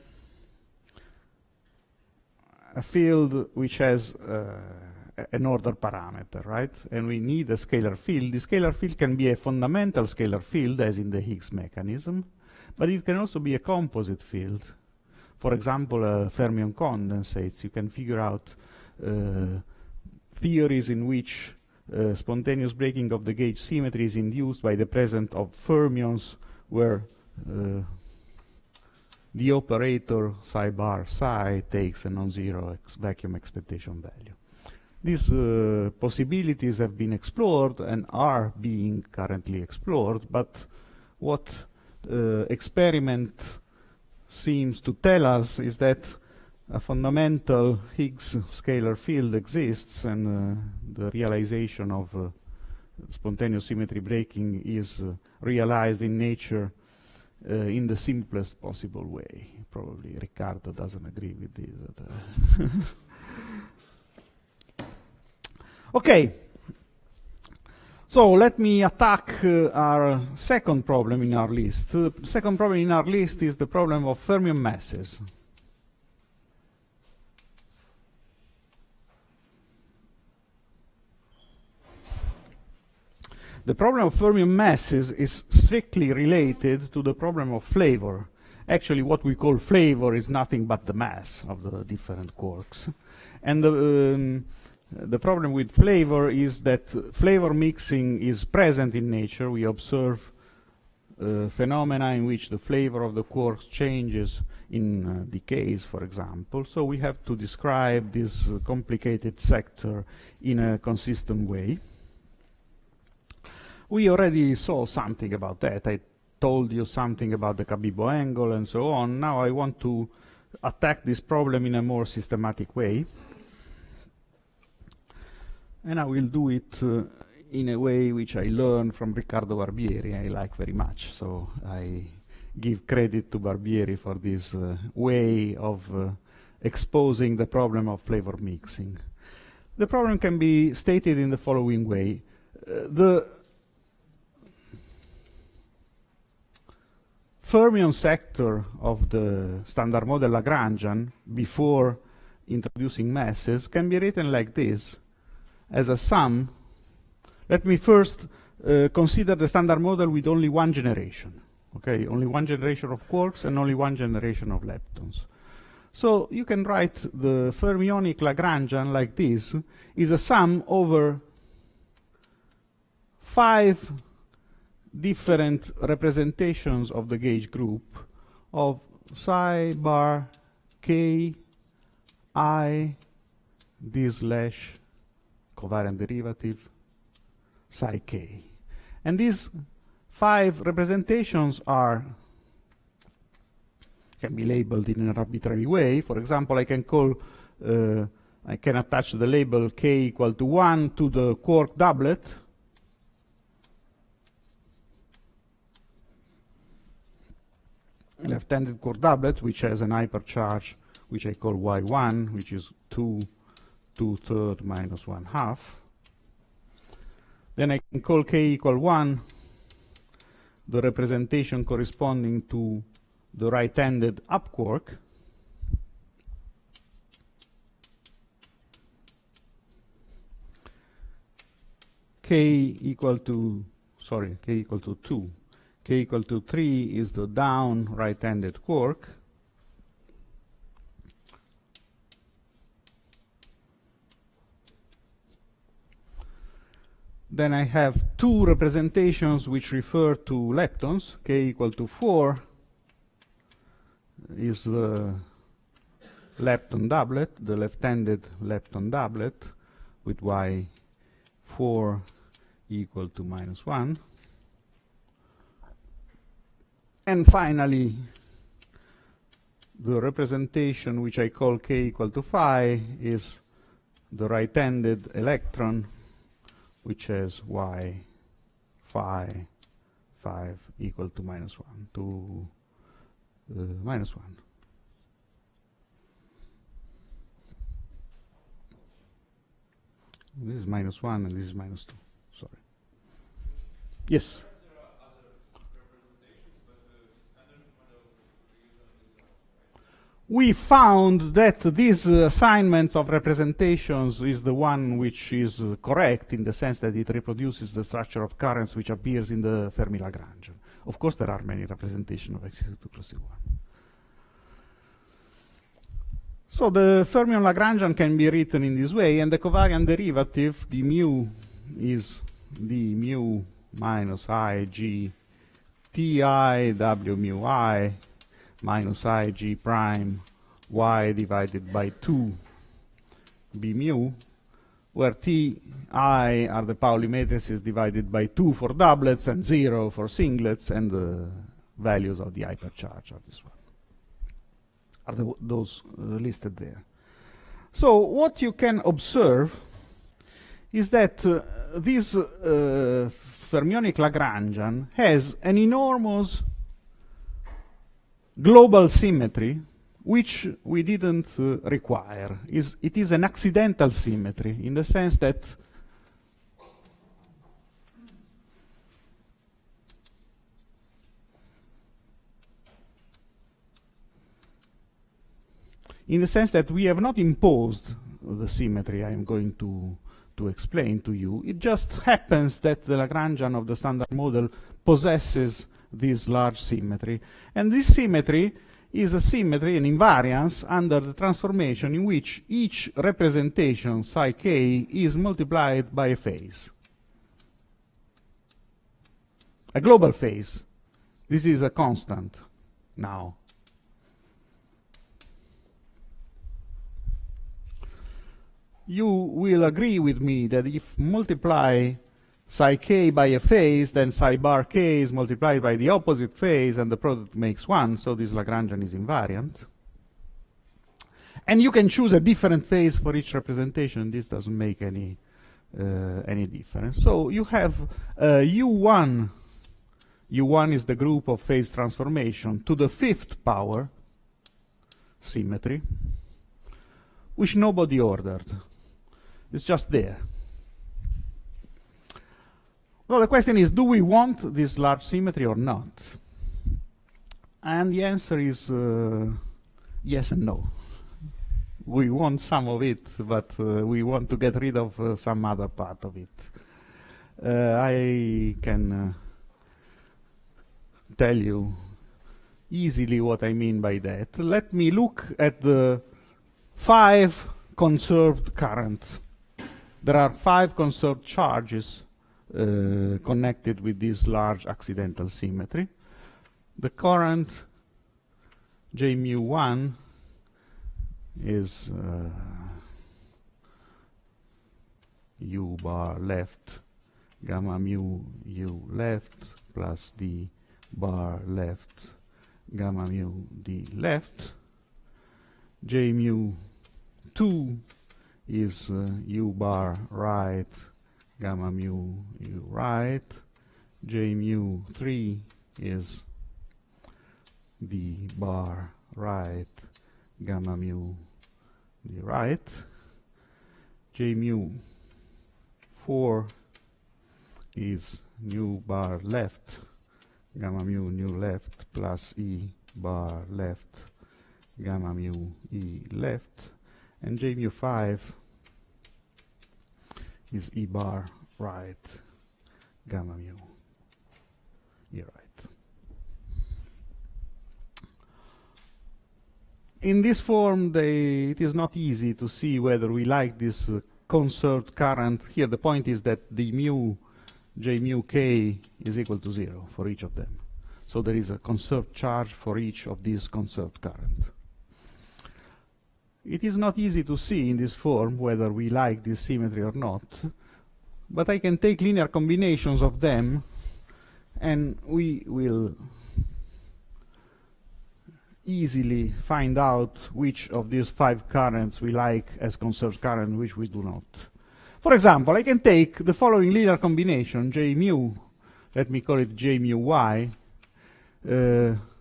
field which has an order parameter, right? And we need a scalar field. The scalar field can be a fundamental scalar field, as in the Higgs mechanism, but it can also be a composite field. For example, fermion condensates. You can figure out theories in which spontaneous breaking of the gauge symmetry is induced by the presence of fermions, where the operator psi bar psi takes a non-zero vacuum expectation value. These possibilities have been explored and are being currently explored, but what experiment seems to tell us is that a fundamental Higgs scalar field exists, and the realization of spontaneous symmetry breaking is realized in nature in the simplest possible way. Probably Riccardo doesn't agree with this. Okay, so let me attack our second problem in our list. The second problem in our list is the problem of fermion masses. The problem of fermion masses is strictly related to the problem of flavor. Actually, what we call flavor is nothing but the mass of the different quarks. And the problem with flavor is that flavor mixing is present in nature. We observe phenomena in which the flavor of the quarks changes in decays, for example. So we have to describe this complicated sector in a consistent way. We already saw something about that. I told you something about the Cabibbo angle and so on. Now I want to attack this problem in a more systematic way. And I will do it in a way which I learned from Riccardo Barbieri, I like very much. So I give credit to Barbieri for this way of exposing the problem of flavor mixing. The problem can be stated in the following way. The fermion sector of the standard model Lagrangian, before introducing masses, can be written like this, as a sum. Let me first consider the standard model with only one generation. Okay, only one generation of quarks and only one generation of leptons. So you can write the fermionic Lagrangian like this, is a sum over 5 different representations of the gauge group of psi bar k I d slash covariant derivative psi k. And these 5 representations can be labeled in an arbitrary way. For example, I can attach the label k equal to 1 to the quark doublet, left-handed quark doublet, which has an hypercharge which I call y1, which is 2/3 minus 1/2. Then I can call k equal 1 the representation corresponding to the right-handed up quark. K equal to 2. K equal to 3 is the down right-handed quark. Then I have 2 representations which refer to leptons. K equal to 4 is the lepton doublet, the left-handed lepton doublet, with y4 equal to -1. And finally, the representation which I call k equal to phi is the right-handed electron, which has y phi 5 equal to -1 to -1. This is -1 and this is -2. Sorry. Yes. There are other representations, but the standard model we use only that, right? We found that these assignments of representations is the one which is correct in the sense that it reproduces the structure of currents which appears in the Fermi-Lagrangian. Of course, there are many representations of x equal to +1. So the fermion-Lagrangian can be written in this way, and the covariant derivative, the mu, is d mu minus I g ti w mu I minus I g prime y divided by 2 b mu, where ti are the Pauli matrices divided by 2 for doublets and 0 for singlets, and the values of the hypercharge are this one. Are those listed there. So what you can observe is that this fermionic Lagrangian has an enormous global symmetry which we didn't require. It is an accidental symmetry in the sense that we have not imposed the symmetry I am going to explain to you. It just happens that the Lagrangian of the standard model possesses this large symmetry. And this symmetry is a symmetry, an invariance, under the transformation in which each representation, psi k, is multiplied by a phase. A global phase. This is a constant now. You will agree with me that if multiply psi k by a phase, then psi bar k is multiplied by the opposite phase, and the product makes 1, so this Lagrangian is invariant. And you can choose a different phase for each representation. This doesn't make any difference. So you have U1. U1 is the group of phase transformation to the 5th power symmetry, which nobody ordered. It's just there. Well, the question is, do we want this large symmetry or not? And the answer is yes and no. We want some of it, but we want to get rid of some other part of it. I can tell you easily what I mean by that. Let me look at the 5 conserved currents. There are 5 conserved charges connected with this large accidental symmetry. The current J mu 1 is U bar left, gamma mu U left, plus D bar left, gamma mu D left. J mu 2 is U bar right, gamma mu U right. J mu 3 is D bar right, gamma mu D right. J mu 4 is nu bar left, gamma mu nu left, plus E bar left, gamma mu E left. And J mu 5 is E bar right, gamma mu E right. In this form, it is not easy to see whether we like this conserved current. Here the point is that the mu, J mu k, is equal to 0 for each of them. So there is a conserved charge for each of these conserved current. It is not easy to see in this form whether we like this symmetry or not, but I can take linear combinations of them, and we will easily find out which of these 5 currents we like as conserved current, which we do not. For example, I can take the following linear combination, J mu, let me call it J mu y,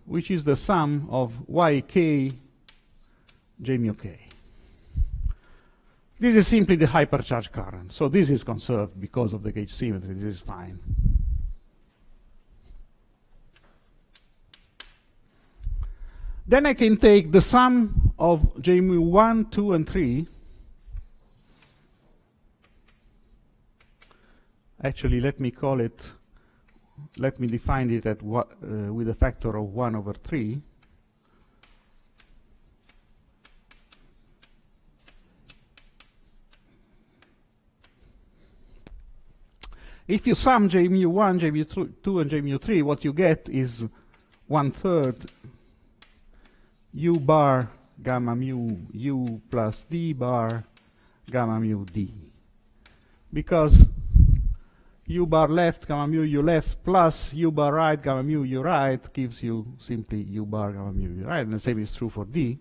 which is the sum of yk J mu k. This is simply the hypercharge current. So this is conserved because of the gauge symmetry. This is fine. Then I can take the sum of J mu 1, 2, and 3. Actually, let me define it at with a factor of 1 over 3. If you sum J mu 1, J mu 2, and J mu 3, what you get is 1/3 U bar gamma mu U plus D bar gamma mu D. Because U bar left gamma mu U left plus U bar right gamma mu U right gives you simply U bar gamma mu U right, and the same is true for D.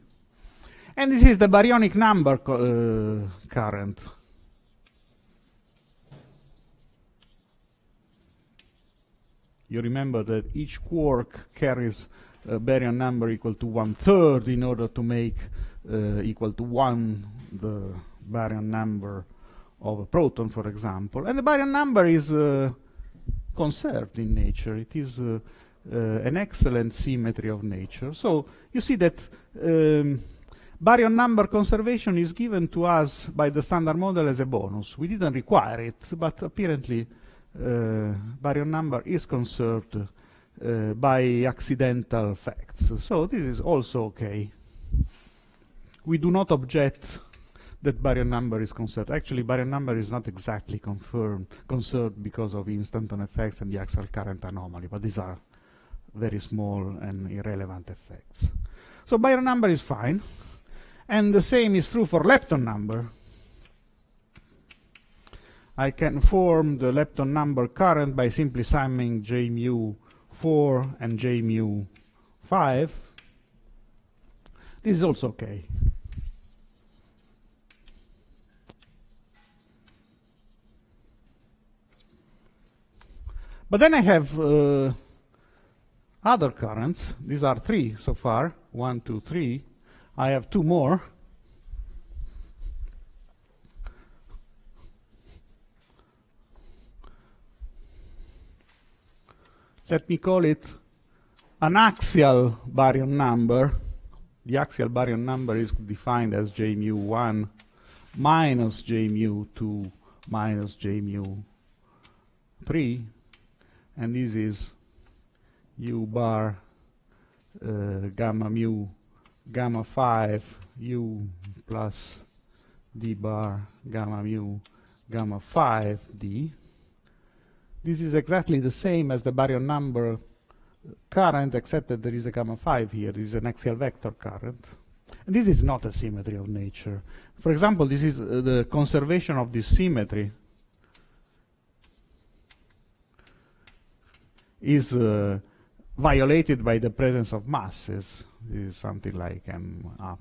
And this is the baryonic number current. You remember that each quark carries a baryon number equal to 1/3 in order to make equal to 1 the baryon number of a proton, for example. And the baryon number is conserved in nature. It is an excellent symmetry of nature. So you see that baryon number conservation is given to us by the standard model as a bonus. We didn't require it, but apparently baryon number is conserved by accidental facts. So this is also okay. We do not object that baryon number is conserved. Actually, baryon number is not exactly conserved because of instanton effects and the axial current anomaly, but these are very small and irrelevant effects. So baryon number is fine. And the same is true for lepton number. I can form the lepton number current by simply summing J mu 4 and J mu 5. This is also okay. But then I have other currents. These are 3 so far. 1, 2, 3. I have 2 more. Let me call it an axial baryon number. The axial baryon number is defined as J mu 1 minus J mu 2 minus J mu 3. And this is U bar gamma mu gamma 5 U plus D bar gamma mu gamma 5 D. This is exactly the same as the baryon number current, except that there is a gamma 5 here. This is an axial vector current. And this is not a symmetry of nature. For example, this is the conservation of this symmetry is violated by the presence of masses. This is something like m up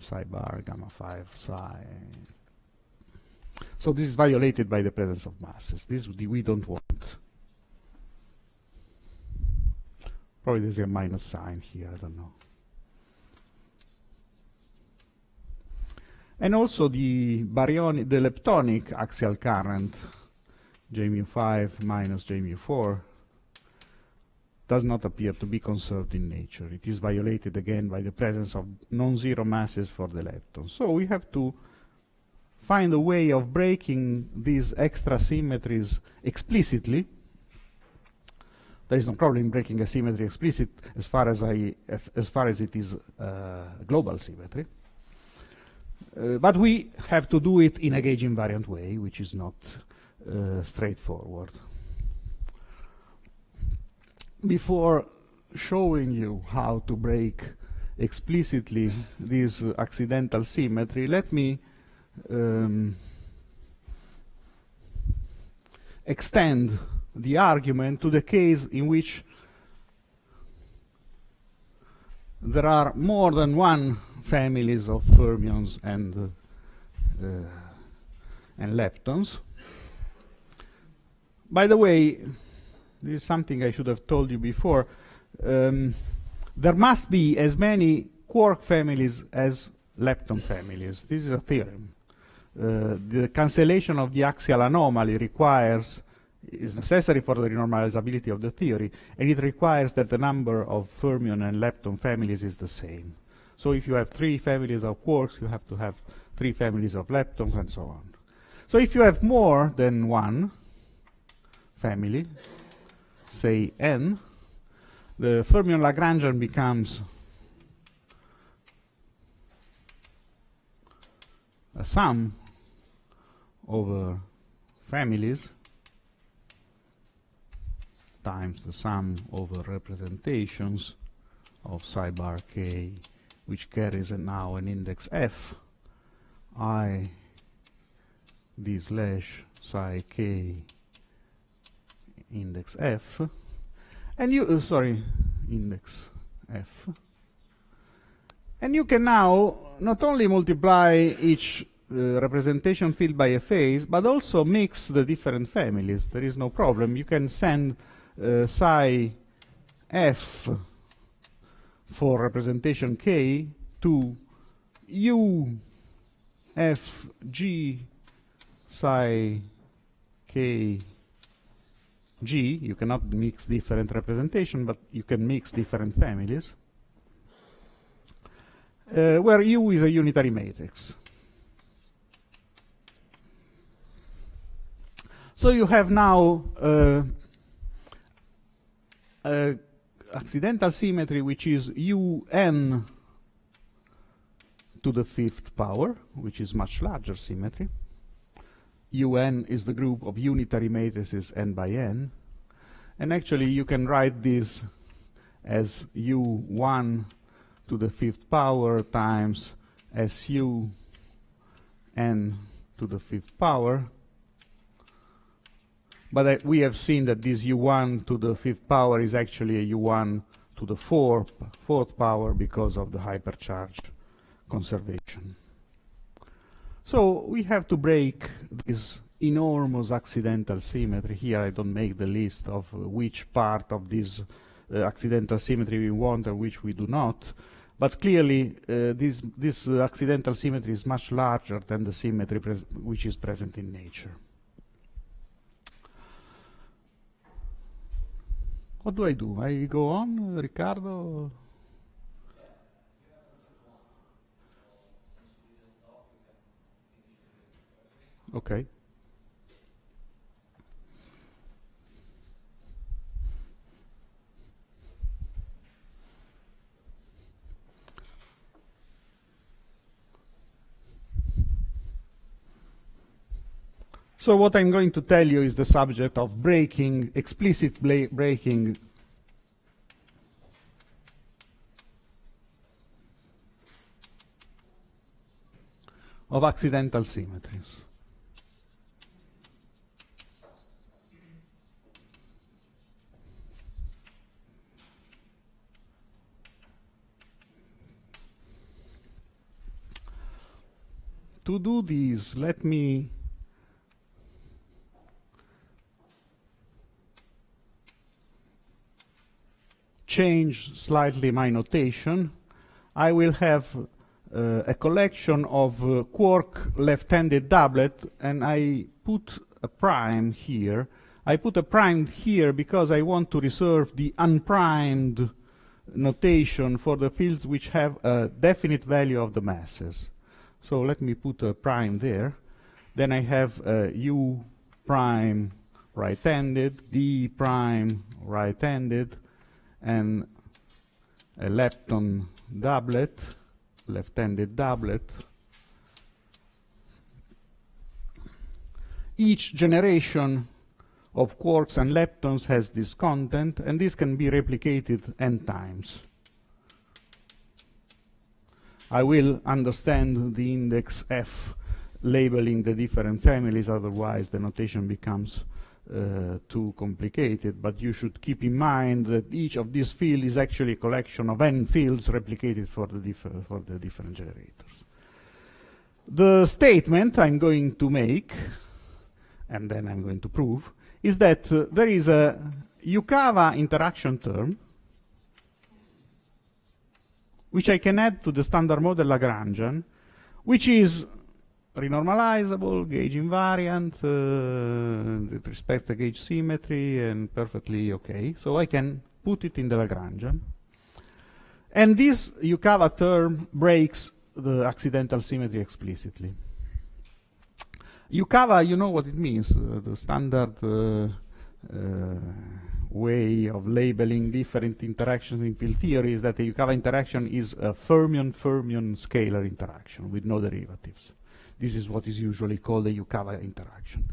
psi bar gamma 5 psi. So this is violated by the presence of masses. This we don't want. Probably there's a minus sign here, I don't know. And also the leptonic axial current, J mu 5 minus J mu 4, does not appear to be conserved in nature. It is violated again by the presence of non-zero masses for the leptons. So we have to find a way of breaking these extra symmetries explicitly. There is no problem in breaking a symmetry explicit as far as it is global symmetry. But we have to do it in a gauge invariant way, which is not straightforward. Before showing you how to break explicitly this accidental symmetry, let me extend the argument to the case in which there are more than one families of fermions and leptons. By the way, this is something I should have told you before. There must be as many quark families as lepton families. This is a theorem. The cancellation of the axial anomaly is necessary for the renormalizability of the theory, and it requires that the number of fermion and lepton families is the same. So if you have 3 families of quarks, you have to have 3 families of leptons, and so on. So if you have more than one family, say n, the fermion Lagrangian becomes a sum over families times the sum over representations of psi bar k, which carries now an index f, I d slash psi k index f, and you index f, and you can now not only multiply each representation field by a phase, but also mix the different families. There is no problem. You can send psi f for representation k to u f g psi k g. You cannot mix different representation, but you can mix different families, where U is a unitary matrix. So you have now accidental symmetry which is un to the 5th power, which is much larger symmetry. Un is the group of unitary matrices n by n, and actually you can write this as u1 to the 5th power times su n to the 5th power. But we have seen that this u1 to the 5th power is actually a u1 to the 4th power because of the hypercharge conservation. So we have to break this enormous accidental symmetry. Here I don't make the list of which part of this accidental symmetry we want and which we do not. But clearly this accidental symmetry is much larger than the symmetry which is present in nature. What do? I go on, Riccardo? Okay. So what I'm going to tell you is the subject of breaking, explicit breaking of accidental symmetries. To do this, let me change slightly my notation. I will have a collection of quark left-handed doublet, and I put a prime here. I put a prime here because I want to reserve the unprimed notation for the fields which have a definite value of the masses. So let me put a prime there. Then I have U prime right-handed, D prime right-handed, and a lepton doublet, left-handed doublet. Each generation of quarks and leptons has this content, and this can be replicated n times. I will understand the index f labeling the different families, otherwise the notation becomes too complicated, but you should keep in mind that each of these fields is actually a collection of n fields replicated for the different generators. The statement I'm going to make, and then I'm going to prove, is that there is a Yukawa interaction term which I can add to the standard model Lagrangian, which is renormalizable, gauge invariant, with respect to gauge symmetry, and perfectly okay. So I can put it in the Lagrangian. And this Yukawa term breaks the accidental symmetry explicitly. Yukawa, you know what it means. The standard way of labeling different interactions in field theory is that the Yukawa interaction is a fermion-fermion scalar interaction with no derivatives. This is what is usually called a Yukawa interaction.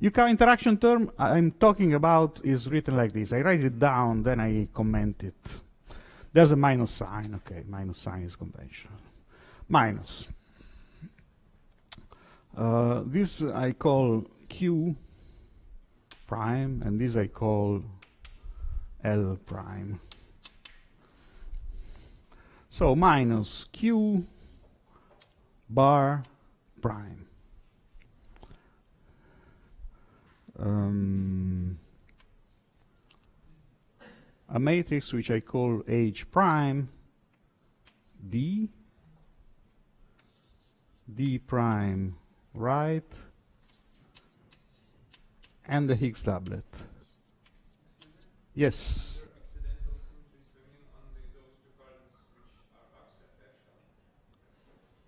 Yukawa interaction term I'm talking about is written like this. I write it down, then I comment it. There's a minus sign. Okay, minus sign is conventional. Minus. This I call Q prime, and this I call L prime. So minus Q bar prime. A matrix which I call H prime D, D prime right, and the Higgs doublet. Yes. Accidental symmetry swimming only those two currents which are axial.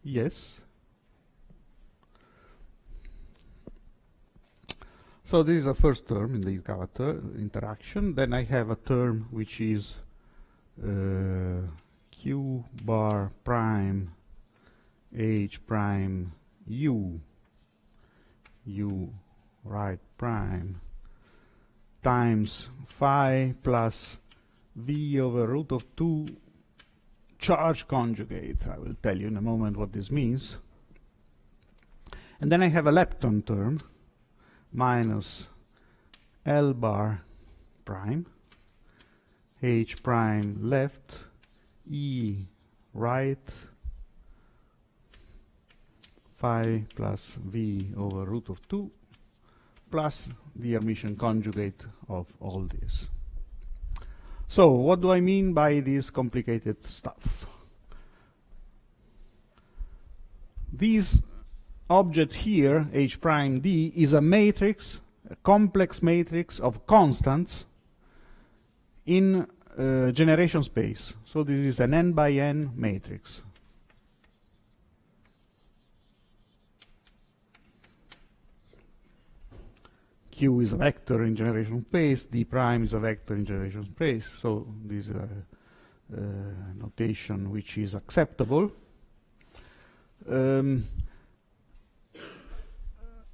Yes. So this is a first term in the Yukawa interaction. Then I have a term which is Q bar prime H prime U, U right prime, times phi plus V over root of 2 charge conjugate. I will tell you in a moment what this means. And then I have a lepton term, minus L bar prime, H prime left, E right, phi plus V over root of 2, plus the Hermitian conjugate of all this. So what do I mean by this complicated stuff? This object here, H prime D, is a matrix, a complex matrix of constants in generation space. So this is an n by n matrix. Q is a vector in generation space, D prime is a vector in generation space, so this is a notation which is acceptable.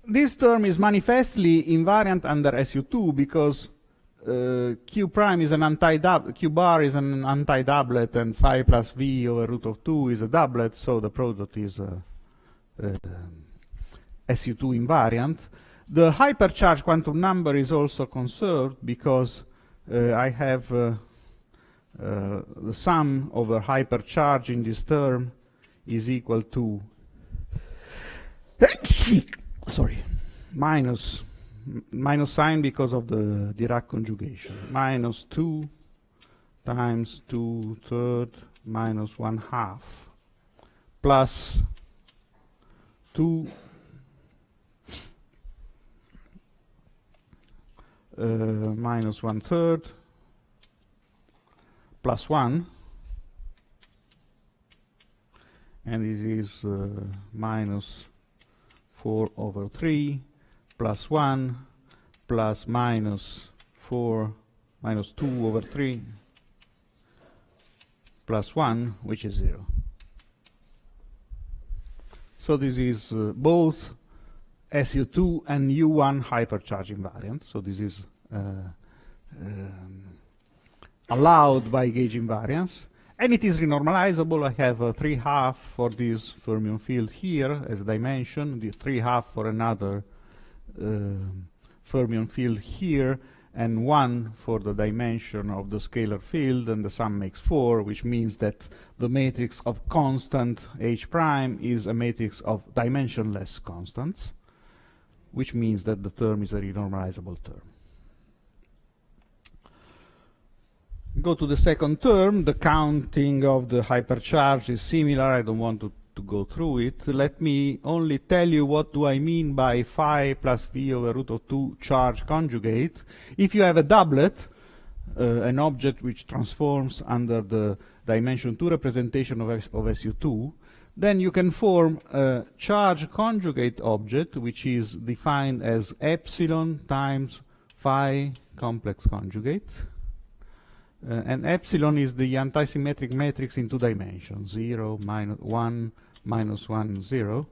This term is manifestly invariant under SU2 because Q prime is an anti-doublet, Q bar is an anti-doublet, and phi plus V over root of 2 is a doublet, so the product is SU2 invariant. The hypercharge quantum number is also conserved because I have the sum over hypercharge in this term is equal to minus sign because of the Dirac conjugation, minus 2 times 2/3 minus 1/2 plus 2 minus 1/3 plus 1, and this is minus 4 over 3 plus 1 plus minus 4 minus 2 over 3 plus 1, which is 0. So this is both SU2 and U1 hypercharge invariant. So this is allowed by gauge invariance. And it is renormalizable. I have a 3/2 for this fermion field here as a dimension, the 3/2 for another fermion field here, and 1 for the dimension of the scalar field, and the sum makes 4, which means that the matrix of constant H prime is a matrix of dimensionless constants, which means that the term is a renormalizable term. Go to the second term. The counting of the hypercharge is similar. I don't want to go through it. Let me only tell you what do I mean by phi plus v over root of 2 charge conjugate. If you have a doublet, an object which transforms under the dimension 2 representation of SU2, then you can form a charge conjugate object which is defined as epsilon times phi complex conjugate. And epsilon is the antisymmetric matrix in 2 dimensions, 0, minus 1, minus 1, 0.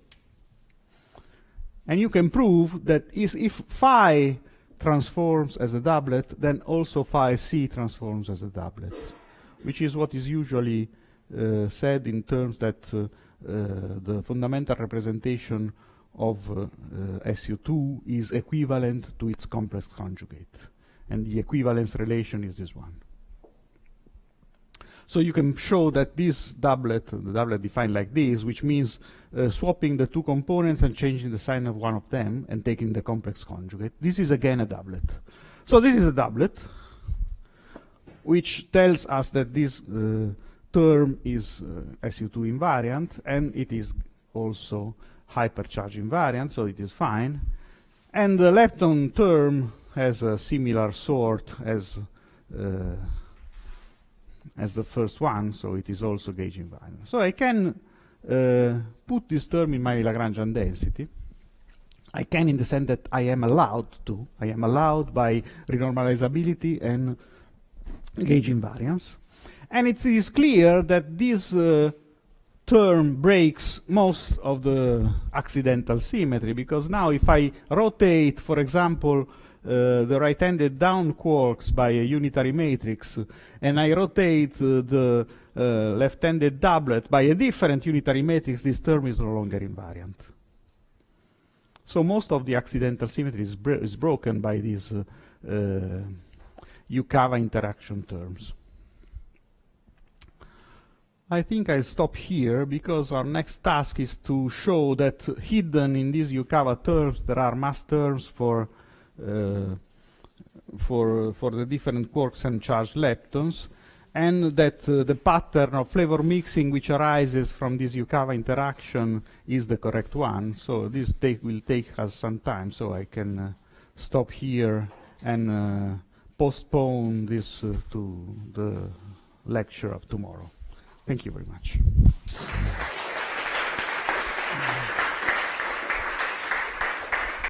And you can prove that if phi transforms as a doublet, then also phi c transforms as a doublet, which is what is usually said in terms that the fundamental representation of SU2 is equivalent to its complex conjugate. And the equivalence relation is this one. So you can show that this doublet, the doublet defined like this, which means swapping the 2 components and changing the sign of one of them and taking the complex conjugate. This is again a doublet. So this is a doublet, which tells us that this term is SU2 invariant, and it is also hypercharge invariant, so it is fine. And the lepton term has a similar sort as the first one, so it is also gauge invariant. So I can put this term in my Lagrangian density. I can in the sense that I am allowed to. I am allowed by renormalizability and gauge invariance. And it is clear that this term breaks most of the accidental symmetry, because now if I rotate, for example, the right-handed down quarks by a unitary matrix, and I rotate the left-handed doublet by a different unitary matrix, this term is no longer invariant. So most of the accidental symmetry is broken by these Yukawa interaction terms. I think I'll stop here, because our next task is to show that hidden in these Yukawa terms there are mass terms for the different quarks and charged leptons, and that the pattern of flavor mixing which arises from this Yukawa interaction is the correct one. So this will take us some time, so I can stop here and postpone this to the lecture of tomorrow. Thank you very much.